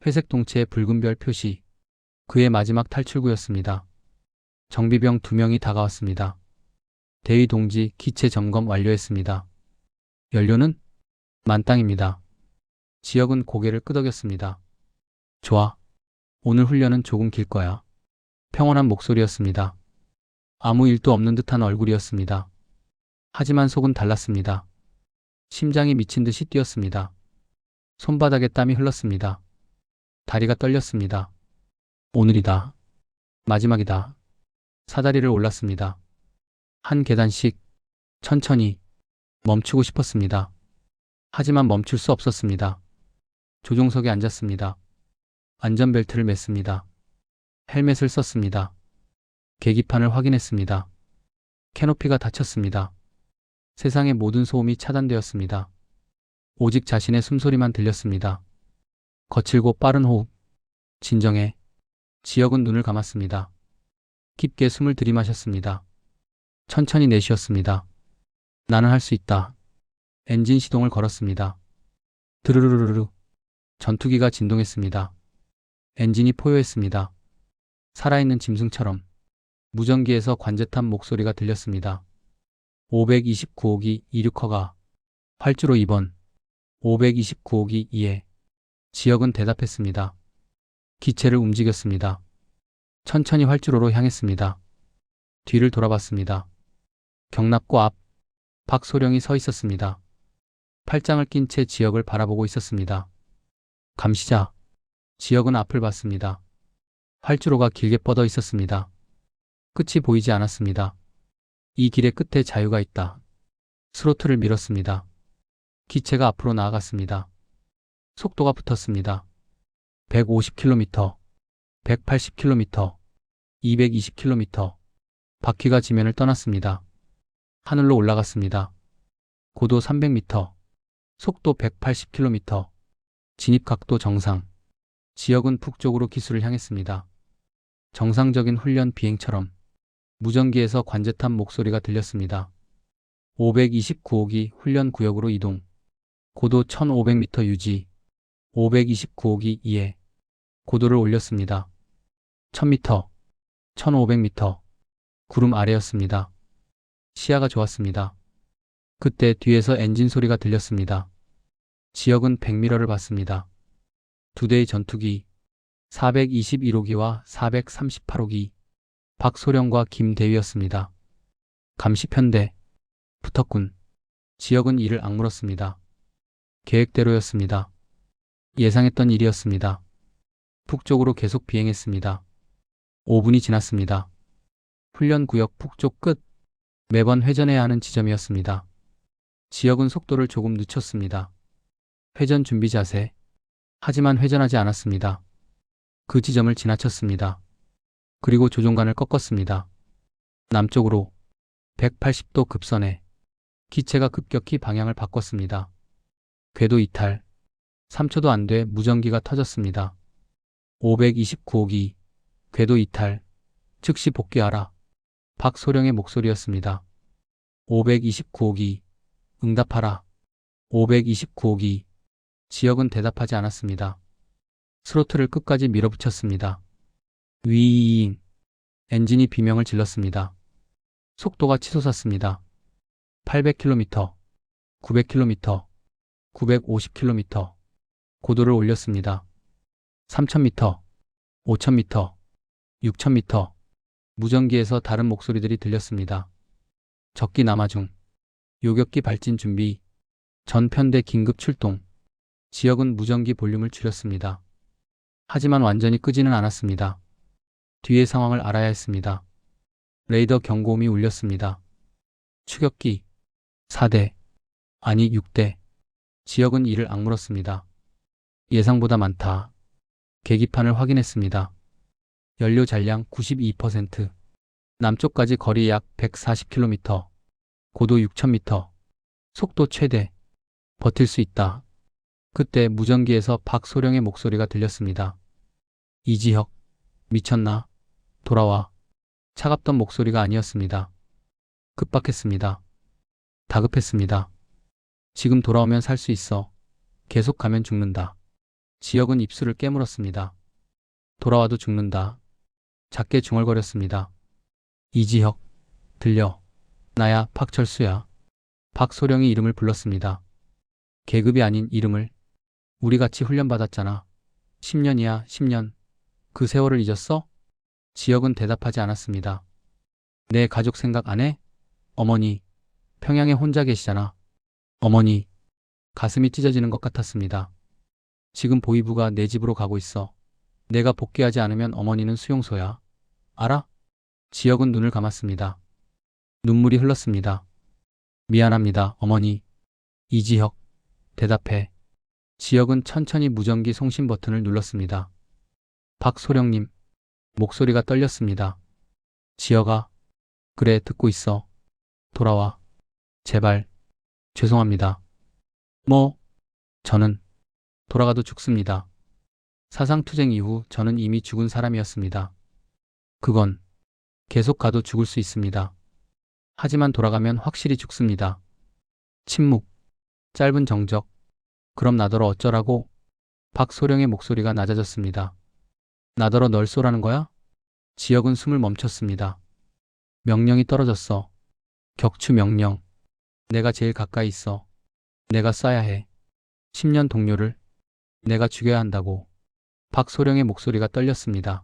회색 동체의 붉은 별 표시. 그의 마지막 탈출구였습니다. 정비병 2명이 다가왔습니다. 대위 동지, 기체 점검 완료했습니다. 연료는? 만땅입니다. 지역은 고개를 끄덕였습니다. 좋아. 오늘 훈련은 조금 길 거야. 평온한 목소리였습니다. 아무 일도 없는 듯한 얼굴이었습니다. 하지만 속은 달랐습니다. 심장이 미친 듯이 뛰었습니다. 손바닥에 땀이 흘렀습니다. 다리가 떨렸습니다. 오늘이다. 마지막이다. 사다리를 올랐습니다. 한 계단씩 천천히 멈추고 싶었습니다. 하지만 멈출 수 없었습니다. 조종석에 앉았습니다. 안전벨트를 맸습니다. 헬멧을 썼습니다. 계기판을 확인했습니다. 캐노피가 닫혔습니다. 세상의 모든 소음이 차단되었습니다. 오직 자신의 숨소리만 들렸습니다. 거칠고 빠른 호흡. 진정해. 지역은 눈을 감았습니다. 깊게 숨을 들이마셨습니다. 천천히 내쉬었습니다. 나는 할 수 있다. 엔진 시동을 걸었습니다. 드르르르르. 전투기가 진동했습니다. 엔진이 포효했습니다. 살아있는 짐승처럼. 무전기에서 관제탑 목소리가 들렸습니다. 529호기 이륙허가. 활주로 2번. 529호기 2에. 지역은 대답했습니다. 기체를 움직였습니다. 천천히 활주로로 향했습니다. 뒤를 돌아봤습니다. 경납고 앞. 박소령이 서 있었습니다. 팔짱을 낀 채 지역을 바라보고 있었습니다. 감시자. 지역은 앞을 봤습니다. 활주로가 길게 뻗어 있었습니다. 끝이 보이지 않았습니다. 이 길의 끝에 자유가 있다. 스로틀을 밀었습니다. 기체가 앞으로 나아갔습니다. 속도가 붙었습니다. 150km, 180km, 220km. 바퀴가 지면을 떠났습니다. 하늘로 올라갔습니다. 고도 300m, 속도 180km, 진입각도 정상. 지역은 북쪽으로 기수를 향했습니다. 정상적인 훈련 비행처럼. 무전기에서 관제탑 목소리가 들렸습니다. 529호기 훈련 구역으로 이동. 고도 1500m 유지. 529호기 2에. 고도를 올렸습니다. 1000m, 1500m. 구름 아래였습니다. 시야가 좋았습니다. 그때 뒤에서 엔진 소리가 들렸습니다. 지역은 백미러를 봤습니다. 두 대의 전투기, 421호기와 438호기, 박소령과 김대위였습니다. 감시편대, 붙었군. 지역은 이를 악물었습니다. 계획대로였습니다. 예상했던 일이었습니다. 북쪽으로 계속 비행했습니다. 5분이 지났습니다. 훈련구역 북쪽 끝. 매번 회전해야 하는 지점이었습니다. 지역은 속도를 조금 늦췄습니다. 회전 준비 자세. 하지만 회전하지 않았습니다. 그 지점을 지나쳤습니다. 그리고 조종간을 꺾었습니다. 남쪽으로 180도 급선해 기체가 급격히 방향을 바꿨습니다. 궤도 이탈. 3초도 안 돼 무전기가 터졌습니다. 529호기. 궤도 이탈. 즉시 복귀하라. 박소령의 목소리였습니다. 529호기. 응답하라. 529호기. 지역은 대답하지 않았습니다. 스로틀을 끝까지 밀어붙였습니다. 위잉. 엔진이 비명을 질렀습니다. 속도가 치솟았습니다. 800km, 900km, 950km. 고도를 올렸습니다. 3000m, 5000m, 6000m. 무전기에서 다른 목소리들이 들렸습니다. 적기 남하 중. 요격기 발진 준비. 전 편대 긴급 출동. 지역은 무전기 볼륨을 줄였습니다. 하지만 완전히 끄지는 않았습니다. 뒤의 상황을 알아야 했습니다. 레이더 경고음이 울렸습니다. 추격기 4대, 아니 6대. 지역은 이를 악물었습니다. 예상보다 많다. 계기판을 확인했습니다. 연료 잔량 92%. 남쪽까지 거리 약 140km. 고도 6000m. 속도 최대. 버틸 수 있다. 그때 무전기에서 박소령의 목소리가 들렸습니다. 이지혁, 미쳤나? 돌아와. 차갑던 목소리가 아니었습니다. 급박했습니다. 다급했습니다. 지금 돌아오면 살 수 있어. 계속 가면 죽는다. 지역은 입술을 깨물었습니다. 돌아와도 죽는다. 작게 중얼거렸습니다. 이지혁, 들려. 나야, 박철수야. 박소령이 이름을 불렀습니다. 계급이 아닌 이름을. 우리 같이 훈련받았잖아. 10년이야, 10년. 그 세월을 잊었어? 지역은 대답하지 않았습니다. 내 가족 생각 안 해? 어머니, 평양에 혼자 계시잖아. 어머니, 가슴이 찢어지는 것 같았습니다. 지금 보이부가 내 집으로 가고 있어. 내가 복귀하지 않으면 어머니는 수용소야. 알아? 지역은 눈을 감았습니다. 눈물이 흘렀습니다. 미안합니다, 어머니. 이지혁, 대답해. 지역은 천천히 무전기 송신 버튼을 눌렀습니다. 박소령님, 목소리가 떨렸습니다. 지혁아, 그래, 듣고 있어. 돌아와. 제발. 죄송합니다. 뭐? 저는 돌아가도 죽습니다. 사상투쟁 이후 저는 이미 죽은 사람이었습니다. 그건 계속 가도 죽을 수 있습니다. 하지만 돌아가면 확실히 죽습니다. 침묵. 짧은 정적. 그럼 나더러 어쩌라고? 박소령의 목소리가 낮아졌습니다. 나더러 널 쏘라는 거야? 지역은 숨을 멈췄습니다. 명령이 떨어졌어. 격추 명령. 내가 제일 가까이 있어. 내가 쏴야 해. 10년 동료를 내가 죽여야 한다고. 박소령의 목소리가 떨렸습니다.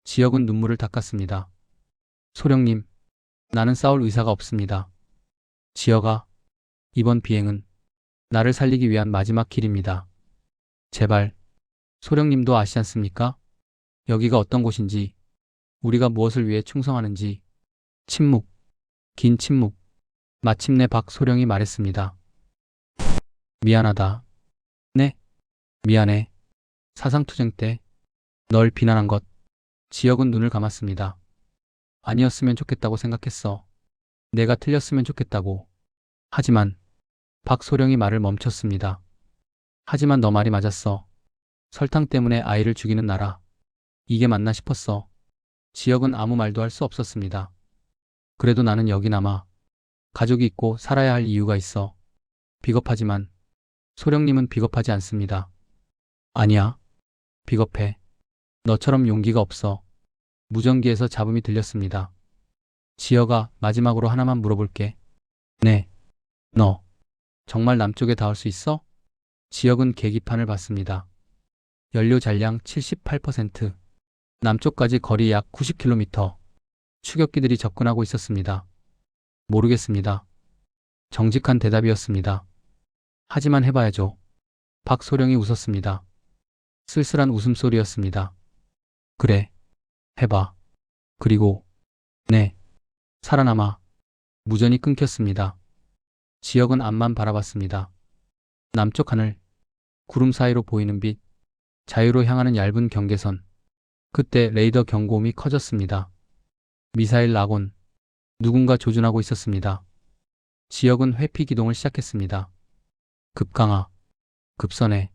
지역은 눈물을 닦았습니다. 소령님, 나는 싸울 의사가 없습니다. 지역아, 이번 비행은 나를 살리기 위한 마지막 길입니다. 제발. 소령님도 아시지 않습니까? 여기가 어떤 곳인지, 우리가 무엇을 위해 충성하는지. 침묵. 긴 침묵. 마침내 박소령이 말했습니다. 미안하다. 네? 미안해. 사상투쟁 때 널 비난한 것. 지역은 눈을 감았습니다. 아니었으면 좋겠다고 생각했어. 내가 틀렸으면 좋겠다고. 하지만 박소령이 말을 멈췄습니다. 하지만 너 말이 맞았어. 설탕 때문에 아이를 죽이는 나라. 이게 맞나 싶었어. 지역은 아무 말도 할 수 없었습니다. 그래도 나는 여기 남아. 가족이 있고 살아야 할 이유가 있어. 비겁하지만 소령님은 비겁하지 않습니다. 아니야. 비겁해. 너처럼 용기가 없어. 무전기에서 잡음이 들렸습니다. 지역아, 마지막으로 하나만 물어볼게. 네. 너 정말 남쪽에 닿을 수 있어? 지역은 계기판을 봤습니다. 연료 잔량 78%. 남쪽까지 거리 약 90km. 추격기들이 접근하고 있었습니다. 모르겠습니다. 정직한 대답이었습니다. 하지만 해봐야죠. 박소령이 웃었습니다. 쓸쓸한 웃음소리였습니다. 그래. 해봐. 그리고 네. 살아남아. 무전이 끊겼습니다. 지역은 앞만 바라봤습니다. 남쪽 하늘. 구름 사이로 보이는 빛, 자유로 향하는 얇은 경계선. 그때 레이더 경고음이 커졌습니다. 미사일 낙원. 누군가 조준하고 있었습니다. 지역은 회피 기동을 시작했습니다. 급강하, 급선회,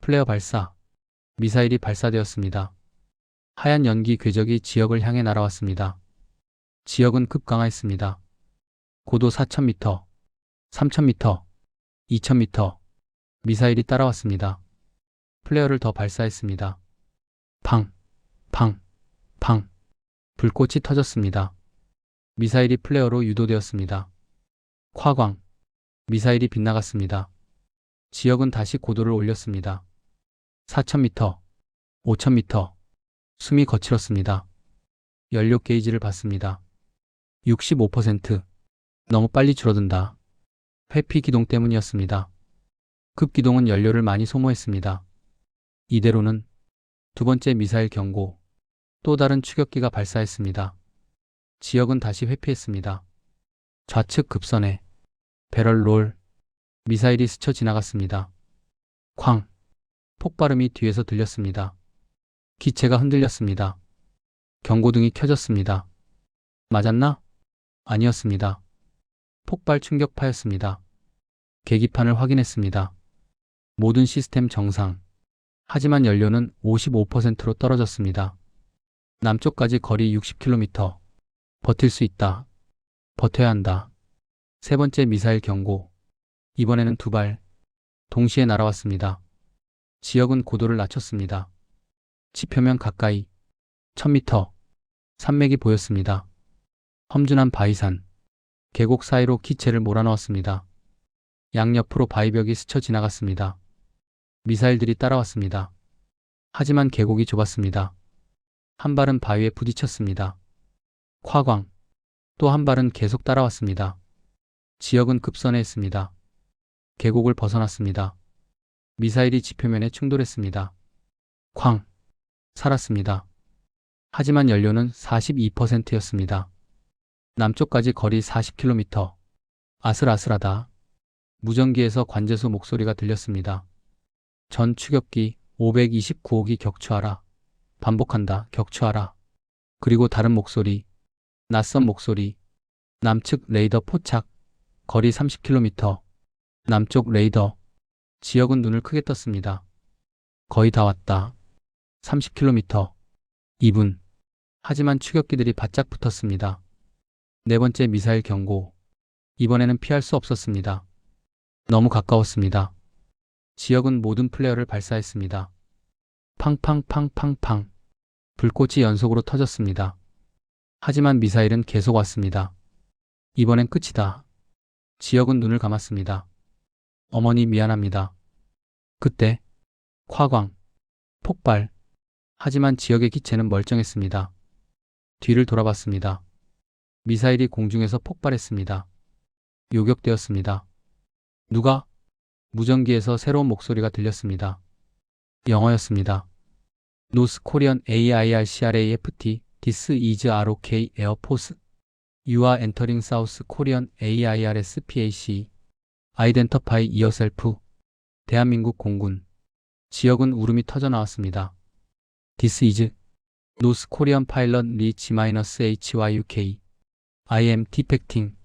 플레어 발사. 미사일이 발사되었습니다. 하얀 연기 궤적이 지역을 향해 날아왔습니다. 지역은 급강하했습니다. 고도 4,000m, 3,000m, 2,000m. 미사일이 따라왔습니다. 플레어를 더 발사했습니다. 팡, 팡, 팡. 불꽃이 터졌습니다. 미사일이 플레어로 유도되었습니다. 화광. 미사일이 빗나갔습니다. 지역은 다시 고도를 올렸습니다. 4,000m, 5,000m. 숨이 거칠었습니다. 연료 게이지를 봤습니다. 65%. 너무 빨리 줄어든다. 회피 기동 때문이었습니다. 급기동은 연료를 많이 소모했습니다. 이대로는 두 번째 미사일 경고. 또 다른 추격기가 발사했습니다. 지역은 다시 회피했습니다. 좌측 급선회. 배럴 롤. 미사일이 스쳐 지나갔습니다. 쾅. 폭발음이 뒤에서 들렸습니다. 기체가 흔들렸습니다. 경고등이 켜졌습니다. 맞았나? 아니었습니다. 폭발 충격파였습니다. 계기판을 확인했습니다. 모든 시스템 정상. 하지만 연료는 55%로 떨어졌습니다. 남쪽까지 거리 60km. 버틸 수 있다. 버텨야 한다. 세 번째 미사일 경고. 이번에는 두 발. 동시에 날아왔습니다. 지역은 고도를 낮췄습니다. 지표면 가까이 1000m. 산맥이 보였습니다. 험준한 바위산. 계곡 사이로 기체를 몰아넣었습니다. 양옆으로 바위벽이 스쳐 지나갔습니다. 미사일들이 따라왔습니다. 하지만 계곡이 좁았습니다. 한 발은 바위에 부딪혔습니다. 화광. 또 한 발은 계속 따라왔습니다. 지역은 급선회했습니다. 계곡을 벗어났습니다. 미사일이 지표면에 충돌했습니다. 쾅. 살았습니다. 하지만 연료는 42%였습니다. 남쪽까지 거리 40km. 아슬아슬하다. 무전기에서 관제소 목소리가 들렸습니다. 전 추격기 529호기 격추하라. 반복한다. 격추하라. 그리고 다른 목소리. 낯선 목소리. 남측 레이더 포착. 거리 30km. 남쪽 레이더. 지역은 눈을 크게 떴습니다. 거의 다 왔다. 30km. 2분. 하지만 추격기들이 바짝 붙었습니다. 네 번째 미사일 경고. 이번에는 피할 수 없었습니다. 너무 가까웠습니다. 지역은 모든 플레어를 발사했습니다. 팡팡팡팡팡. 불꽃이 연속으로 터졌습니다. 하지만 미사일은 계속 왔습니다. 이번엔 끝이다. 지역은 눈을 감았습니다. 어머니 미안합니다. 그때 화광. 폭발. 하지만 지역의 기체는 멀쩡했습니다. 뒤를 돌아봤습니다. 미사일이 공중에서 폭발했습니다. 요격되었습니다. 누가? 무전기에서 새로운 목소리가 들렸습니다. 영어였습니다. North Korean AIRCRAFT, This is ROK Air Force. You are entering South Korean AIRSPAC. Identify yourself. 대한민국 공군. 지역은 울음이 터져 나왔습니다. This is North Korean Pilot Reach-HYUK. I am defecting.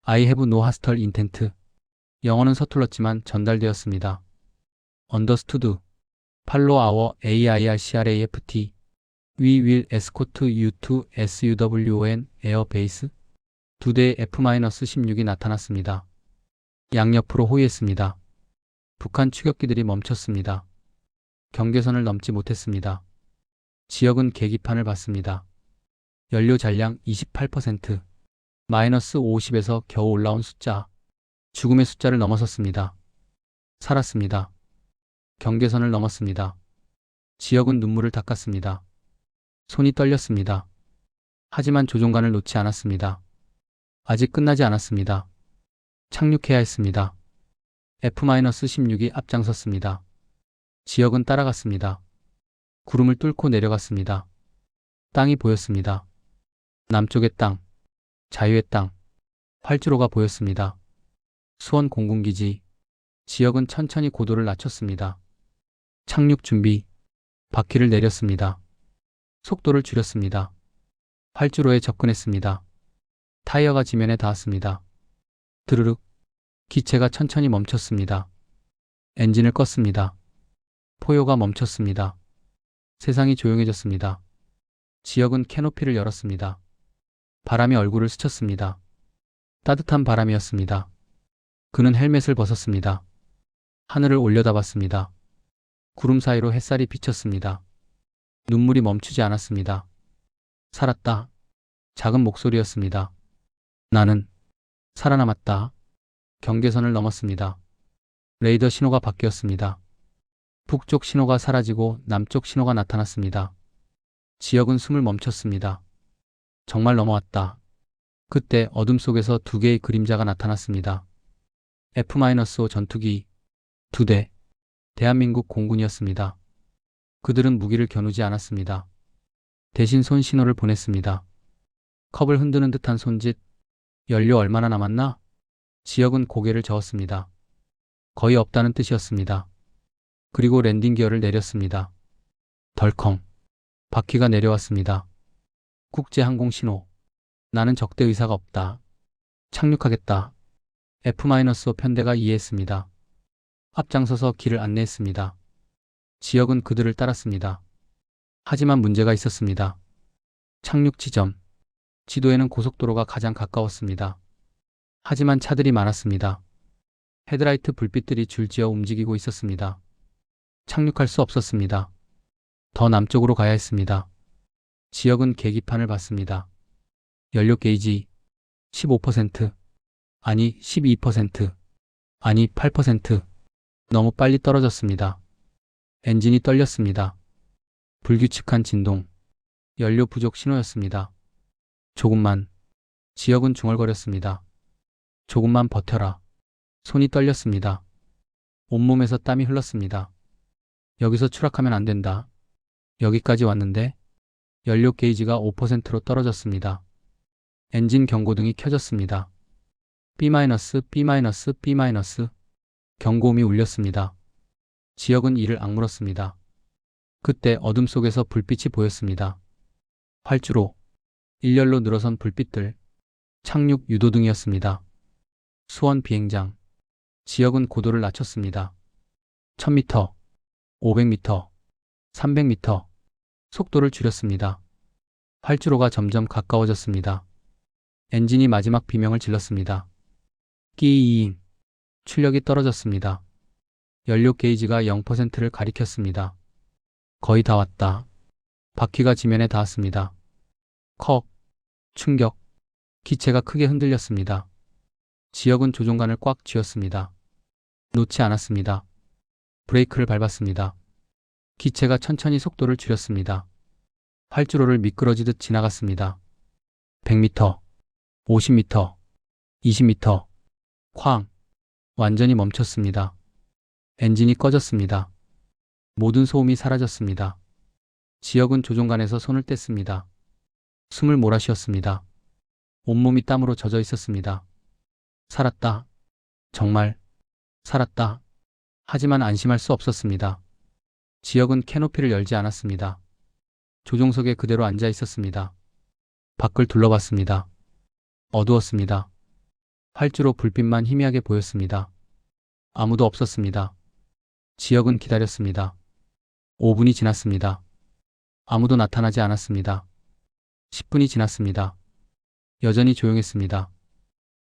I have no hostile intent. 영어는 서툴렀지만 전달되었습니다. Understood. Follow our AIRCRAFT. We will escort you to SUWON Air Base. 두 대의 F-16이 나타났습니다. 양옆으로 호위했습니다. 북한 추격기들이 멈췄습니다. 경계선을 넘지 못했습니다. 지역은 계기판을 봤습니다. 연료 잔량 28%. 마이너스 50에서 겨우 올라온 숫자. 죽음의 숫자를 넘어섰습니다. 살았습니다. 경계선을 넘었습니다. 지역은 눈물을 닦았습니다. 손이 떨렸습니다. 하지만 조종관을 놓지 않았습니다. 아직 끝나지 않았습니다. 착륙해야 했습니다. F-16이 앞장섰습니다. 지역은 따라갔습니다. 구름을 뚫고 내려갔습니다. 땅이 보였습니다. 남쪽의 땅, 자유의 땅, 활주로가 보였습니다. 수원 공군기지, 지역은 천천히 고도를 낮췄습니다. 착륙 준비. 바퀴를 내렸습니다. 속도를 줄였습니다. 활주로에 접근했습니다. 타이어가 지면에 닿았습니다. 드르륵. 기체가 천천히 멈췄습니다. 엔진을 껐습니다. 포효가 멈췄습니다. 세상이 조용해졌습니다. 지역은 캐노피를 열었습니다. 바람이 얼굴을 스쳤습니다. 따뜻한 바람이었습니다. 그는 헬멧을 벗었습니다. 하늘을 올려다봤습니다. 구름 사이로 햇살이 비쳤습니다. 눈물이 멈추지 않았습니다. 살았다. 작은 목소리였습니다. 나는 살아남았다. 경계선을 넘었습니다. 레이더 신호가 바뀌었습니다. 북쪽 신호가 사라지고 남쪽 신호가 나타났습니다. 지역은 숨을 멈췄습니다. 정말 넘어왔다. 그때 어둠 속에서 두 개의 그림자가 나타났습니다. F-5 전투기 2대, 대한민국 공군이었습니다. 그들은 무기를 겨누지 않았습니다. 대신 손 신호를 보냈습니다. 컵을 흔드는 듯한 손짓. 연료 얼마나 남았나? 지역은 고개를 저었습니다. 거의 없다는 뜻이었습니다. 그리고 랜딩 기어를 내렸습니다. 덜컹. 바퀴가 내려왔습니다. 국제항공 신호. 나는 적대 의사가 없다. 착륙하겠다. F-5 편대가 이해했습니다. 앞장서서 길을 안내했습니다. 지역은 그들을 따랐습니다. 하지만 문제가 있었습니다. 착륙 지점. 지도에는 고속도로가 가장 가까웠습니다. 하지만 차들이 많았습니다. 헤드라이트 불빛들이 줄지어 움직이고 있었습니다. 착륙할 수 없었습니다. 더 남쪽으로 가야 했습니다. 지역은 계기판을 봤습니다. 연료 게이지 15%, 아니 12%, 아니 8%. 너무 빨리 떨어졌습니다. 엔진이 떨렸습니다. 불규칙한 진동. 연료 부족 신호였습니다. 조금만. 지역은 중얼거렸습니다. 조금만 버텨라. 손이 떨렸습니다. 온몸에서 땀이 흘렀습니다. 여기서 추락하면 안 된다. 여기까지 왔는데 연료 게이지가 5%로 떨어졌습니다. 엔진 경고등이 켜졌습니다. B-, B-, B-. 경고음이 울렸습니다. 지역은 이를 악물었습니다. 그때 어둠 속에서 불빛이 보였습니다. 활주로, 일렬로 늘어선 불빛들, 착륙 유도등이었습니다. 수원 비행장. 지역은 고도를 낮췄습니다. 1000m, 500m, 300m. 속도를 줄였습니다. 활주로가 점점 가까워졌습니다. 엔진이 마지막 비명을 질렀습니다. 끼잉. 출력이 떨어졌습니다. 연료 게이지가 0%를 가리켰습니다. 거의 다 왔다. 바퀴가 지면에 닿았습니다. 컥. 충격. 기체가 크게 흔들렸습니다. 지역은 조종관을 꽉 쥐었습니다. 놓지 않았습니다. 브레이크를 밟았습니다. 기체가 천천히 속도를 줄였습니다. 활주로를 미끄러지듯 지나갔습니다. 100m, 50m, 20m. 쾅. 완전히 멈췄습니다. 엔진이 꺼졌습니다. 모든 소음이 사라졌습니다. 지역은 조종관에서 손을 뗐습니다. 숨을 몰아쉬었습니다. 온몸이 땀으로 젖어 있었습니다. 살았다. 정말 살았다. 하지만 안심할 수 없었습니다. 지역은 캐노피를 열지 않았습니다. 조종석에 그대로 앉아 있었습니다. 밖을 둘러봤습니다. 어두웠습니다. 활주로 불빛만 희미하게 보였습니다. 아무도 없었습니다. 지역은 기다렸습니다. 5분이 지났습니다. 아무도 나타나지 않았습니다. 10분이 지났습니다. 여전히 조용했습니다.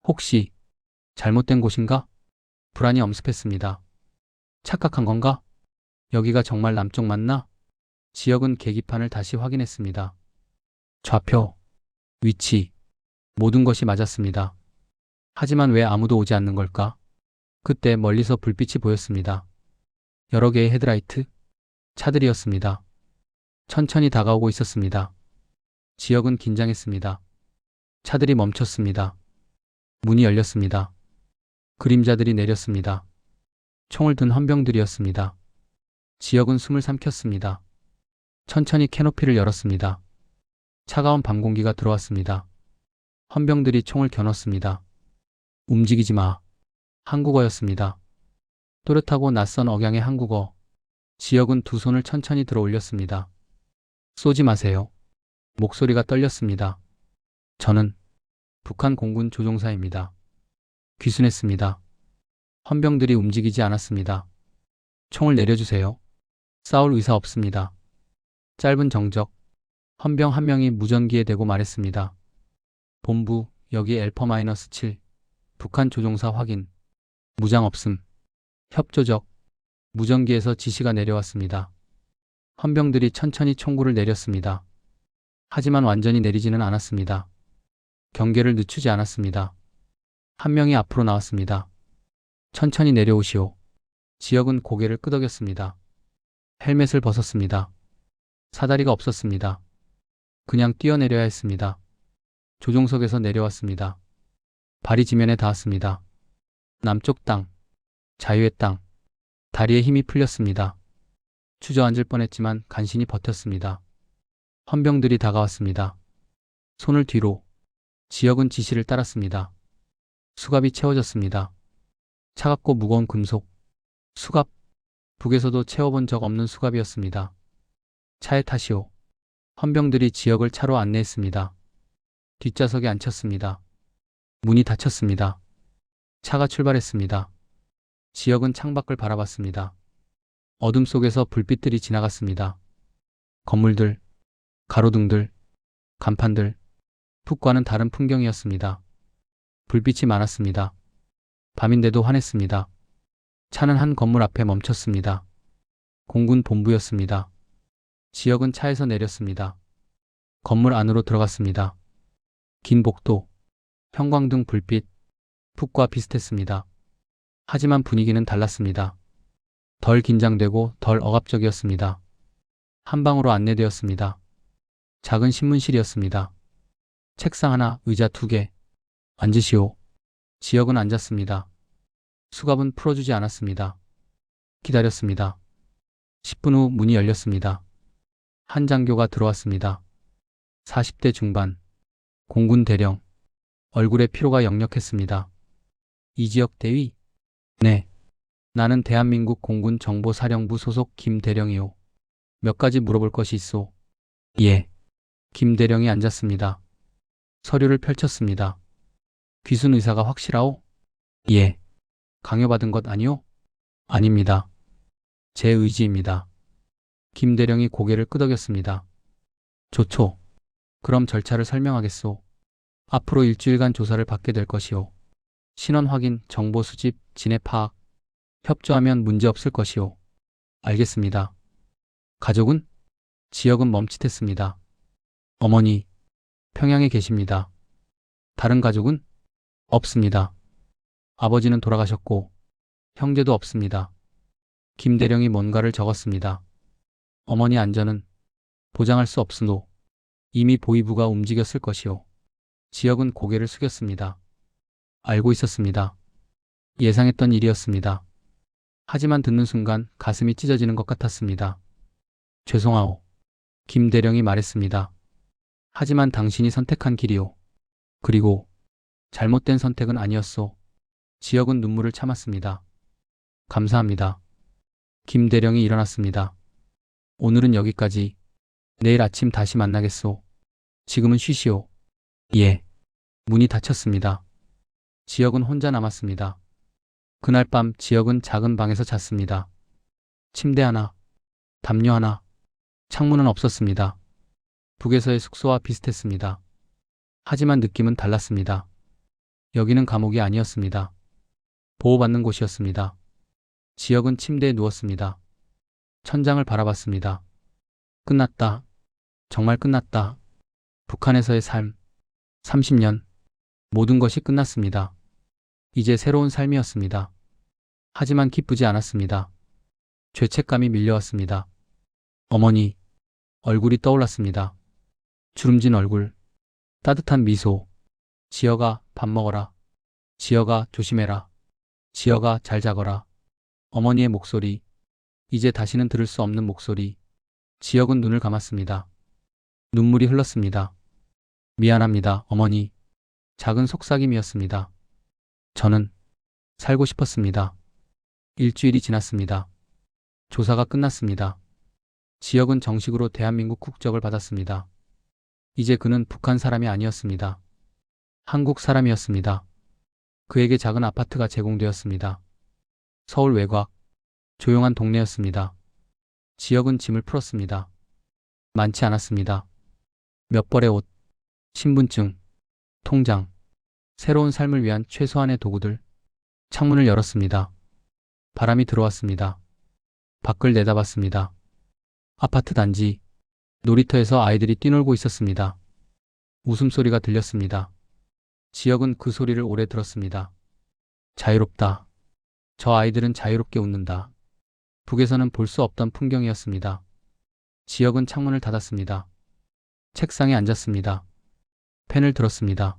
혹시 잘못된 곳인가? 불안이 엄습했습니다. 착각한 건가? 여기가 정말 남쪽 맞나? 지역은 계기판을 다시 확인했습니다. 좌표, 위치, 모든 것이 맞았습니다. 하지만 왜 아무도 오지 않는 걸까? 그때 멀리서 불빛이 보였습니다. 여러 개의 헤드라이트, 차들이었습니다. 천천히 다가오고 있었습니다. 지역은 긴장했습니다. 차들이 멈췄습니다. 문이 열렸습니다. 그림자들이 내렸습니다. 총을 든 헌병들이었습니다. 지역은 숨을 삼켰습니다. 천천히 캐노피를 열었습니다. 차가운 밤 공기가 들어왔습니다. 헌병들이 총을 겨눴습니다. 움직이지 마. 한국어였습니다. 또렷하고 낯선 억양의 한국어. 지역은 두 손을 천천히 들어 올렸습니다. 쏘지 마세요. 목소리가 떨렸습니다. 저는 북한 공군 조종사입니다. 귀순했습니다. 헌병들이 움직이지 않았습니다. 총을 내려주세요. 싸울 의사 없습니다. 짧은 정적. 헌병 한 명이 무전기에 대고 말했습니다. 본부, 여기 엘퍼-7. 북한 조종사 확인. 무장 없음. 협조적. 무전기에서 지시가 내려왔습니다. 헌병들이 천천히 총구를 내렸습니다. 하지만 완전히 내리지는 않았습니다. 경계를 늦추지 않았습니다. 한 명이 앞으로 나왔습니다. 천천히 내려오시오. 지역은 고개를 끄덕였습니다. 헬멧을 벗었습니다. 사다리가 없었습니다. 그냥 뛰어내려야 했습니다. 조종석에서 내려왔습니다. 발이 지면에 닿았습니다. 남쪽 땅, 자유의 땅, 다리에 힘이 풀렸습니다. 주저앉을 뻔했지만 간신히 버텼습니다. 헌병들이 다가왔습니다. 손을 뒤로. 지역은 지시를 따랐습니다. 수갑이 채워졌습니다. 차갑고 무거운 금속. 수갑. 북에서도 채워본 적 없는 수갑이었습니다. 차에 타시오. 헌병들이 지역을 차로 안내했습니다. 뒷좌석에 앉혔습니다. 문이 닫혔습니다. 차가 출발했습니다. 지역은 창밖을 바라봤습니다. 어둠 속에서 불빛들이 지나갔습니다. 건물들, 가로등들, 간판들, 북과는 다른 풍경이었습니다. 불빛이 많았습니다. 밤인데도 환했습니다. 차는 한 건물 앞에 멈췄습니다. 공군 본부였습니다. 지역은 차에서 내렸습니다. 건물 안으로 들어갔습니다. 긴 복도, 형광등 불빛, 북과 비슷했습니다. 하지만 분위기는 달랐습니다. 덜 긴장되고 덜 억압적이었습니다. 한 방으로 안내되었습니다. 작은 신문실이었습니다. 책상 하나, 의자 2개. 앉으시오. 지역은 앉았습니다. 수갑은 풀어주지 않았습니다. 기다렸습니다. 10분 후 문이 열렸습니다. 한 장교가 들어왔습니다. 40대 중반, 공군 대령. 얼굴에 피로가 역력했습니다. 이지역 대위? 네. 나는 대한민국 공군 정보사령부 소속 김대령이오. 몇 가지 물어볼 것이 있소. 예. 김대령이 앉았습니다. 서류를 펼쳤습니다. 귀순 의사가 확실하오? 예. 강요받은 것 아니오? 아닙니다. 제 의지입니다. 김대령이 고개를 끄덕였습니다. 좋소. 그럼 절차를 설명하겠소. 앞으로 일주일간 조사를 받게 될 것이오. 신원 확인, 정보 수집, 진해 파악. 협조하면 문제 없을 것이오. 알겠습니다. 가족은? 지역은 멈칫했습니다. 어머니, 평양에 계십니다. 다른 가족은? 없습니다. 아버지는 돌아가셨고, 형제도 없습니다. 김대령이 뭔가를 적었습니다. 어머니 안전은 보장할 수 없으노. 이미 보위부가 움직였을 것이오. 지역은 고개를 숙였습니다. 알고 있었습니다. 예상했던 일이었습니다. 하지만 듣는 순간 가슴이 찢어지는 것 같았습니다. 죄송하오. 김대령이 말했습니다. 하지만 당신이 선택한 길이오. 그리고 잘못된 선택은 아니었소. 지역은 눈물을 참았습니다. 감사합니다. 김대령이 일어났습니다. 오늘은 여기까지. 내일 아침 다시 만나겠소. 지금은 쉬시오. 예. 문이 닫혔습니다. 지역은 혼자 남았습니다. 그날 밤 지역은 작은 방에서 잤습니다. 침대 하나, 담요 하나, 창문은 없었습니다. 북에서의 숙소와 비슷했습니다. 하지만 느낌은 달랐습니다. 여기는 감옥이 아니었습니다. 보호받는 곳이었습니다. 지역은 침대에 누웠습니다. 천장을 바라봤습니다. 끝났다. 정말 끝났다. 북한에서의 삶. 30년. 모든 것이 끝났습니다. 이제 새로운 삶이었습니다. 하지만 기쁘지 않았습니다. 죄책감이 밀려왔습니다. 어머니. 얼굴이 떠올랐습니다. 주름진 얼굴. 따뜻한 미소. 지역아, 밥 먹어라. 지역아, 조심해라. 지역아, 잘 자거라. 어머니의 목소리. 이제 다시는 들을 수 없는 목소리. 지역은 눈을 감았습니다. 눈물이 흘렀습니다. 미안합니다, 어머니. 작은 속삭임이었습니다. 저는 살고 싶었습니다. 일주일이 지났습니다. 조사가 끝났습니다. 지역은 정식으로 대한민국 국적을 받았습니다. 이제 그는 북한 사람이 아니었습니다. 한국 사람이었습니다. 그에게 작은 아파트가 제공되었습니다. 서울 외곽, 조용한 동네였습니다. 지역은 짐을 풀었습니다. 많지 않았습니다. 몇 벌의 옷, 신분증, 통장, 새로운 삶을 위한 최소한의 도구들. 창문을 열었습니다. 바람이 들어왔습니다. 밖을 내다봤습니다. 아파트 단지, 놀이터에서 아이들이 뛰놀고 있었습니다. 웃음소리가 들렸습니다. 지역은 그 소리를 오래 들었습니다. 자유롭다. 저 아이들은 자유롭게 웃는다. 북에서는 볼 수 없던 풍경이었습니다. 지역은 창문을 닫았습니다. 책상에 앉았습니다. 펜을 들었습니다.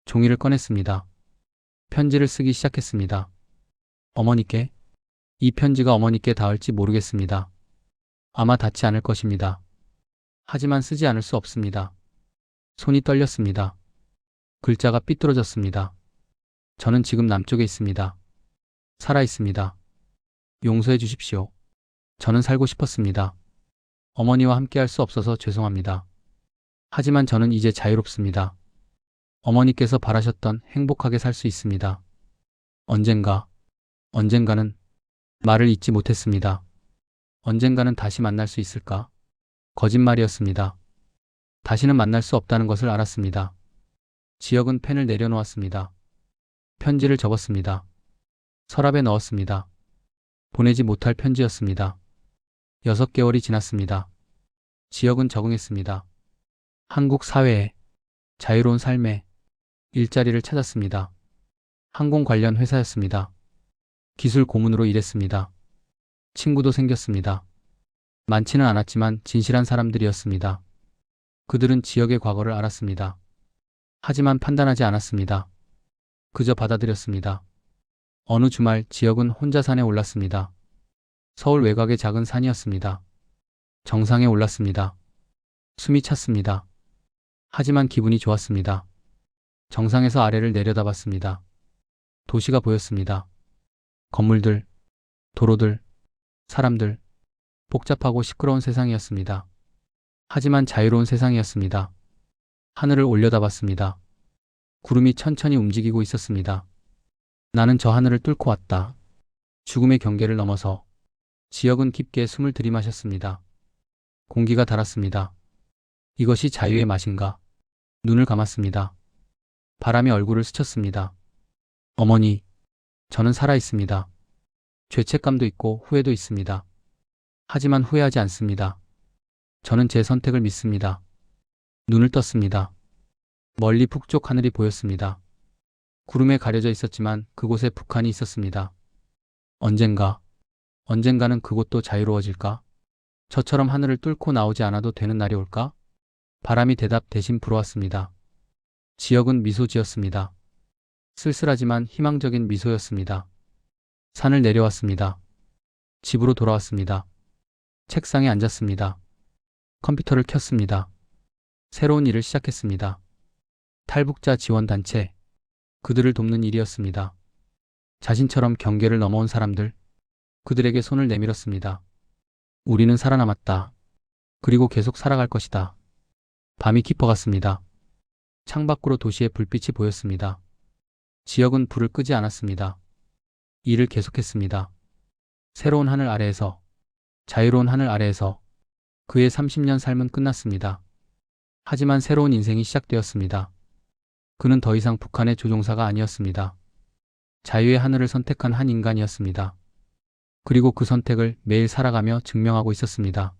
종이를 꺼냈습니다. 편지를 쓰기 시작했습니다. 어머니께, 이 편지가 어머니께 닿을지 모르겠습니다. 아마 닿지 않을 것입니다. 하지만 쓰지 않을 수 없습니다. 손이 떨렸습니다. 글자가 삐뚤어졌습니다. 저는 지금 남쪽에 있습니다. 살아 있습니다. 용서해 주십시오. 저는 살고 싶었습니다. 어머니와 함께 할 수 없어서 죄송합니다. 하지만 저는 이제 자유롭습니다. 어머니께서 바라셨던 행복하게 살 수 있습니다. 언젠가는 말을 잊지 못했습니다. 언젠가는 다시 만날 수 있을까? 거짓말이었습니다. 다시는 만날 수 없다는 것을 알았습니다. 지역은 펜을 내려놓았습니다. 편지를 접었습니다. 서랍에 넣었습니다. 보내지 못할 편지였습니다. 6개월이 지났습니다. 지역은 적응했습니다. 한국 사회에, 자유로운 삶에, 일자리를 찾았습니다. 항공 관련 회사였습니다. 기술 고문으로 일했습니다. 친구도 생겼습니다. 많지는 않았지만 진실한 사람들이었습니다. 그들은 지역의 과거를 알았습니다. 하지만 판단하지 않았습니다. 그저 받아들였습니다. 어느 주말 지역은 혼자 산에 올랐습니다. 서울 외곽의 작은 산이었습니다. 정상에 올랐습니다. 숨이 찼습니다. 하지만 기분이 좋았습니다. 정상에서 아래를 내려다봤습니다. 도시가 보였습니다. 건물들, 도로들, 사람들, 복잡하고 시끄러운 세상이었습니다. 하지만 자유로운 세상이었습니다. 하늘을 올려다봤습니다. 구름이 천천히 움직이고 있었습니다. 나는 저 하늘을 뚫고 왔다. 죽음의 경계를 넘어서. 지역은 깊게 숨을 들이마셨습니다. 공기가 달았습니다. 이것이 자유의 맛인가? 눈을 감았습니다. 바람이 얼굴을 스쳤습니다. 어머니, 저는 살아있습니다. 죄책감도 있고 후회도 있습니다. 하지만 후회하지 않습니다. 저는 제 선택을 믿습니다. 눈을 떴습니다. 멀리 북쪽 하늘이 보였습니다. 구름에 가려져 있었지만 그곳에 북한이 있었습니다. 언젠가는 그곳도 자유로워질까? 저처럼 하늘을 뚫고 나오지 않아도 되는 날이 올까? 바람이 대답 대신 불어왔습니다. 지역은 미소 지었습니다. 쓸쓸하지만 희망적인 미소였습니다. 산을 내려왔습니다. 집으로 돌아왔습니다. 책상에 앉았습니다. 컴퓨터를 켰습니다. 새로운 일을 시작했습니다. 탈북자 지원단체, 그들을 돕는 일이었습니다. 자신처럼 경계를 넘어온 사람들, 그들에게 손을 내밀었습니다. 우리는 살아남았다. 그리고 계속 살아갈 것이다. 밤이 깊어갔습니다. 창밖으로 도시의 불빛이 보였습니다. 지역은 불을 끄지 않았습니다. 일을 계속했습니다. 새로운 하늘 아래에서, 자유로운 하늘 아래에서 그의 30년 삶은 끝났습니다. 하지만 새로운 인생이 시작되었습니다. 그는 더 이상 북한의 조종사가 아니었습니다. 자유의 하늘을 선택한 한 인간이었습니다. 그리고 그 선택을 매일 살아가며 증명하고 있었습니다.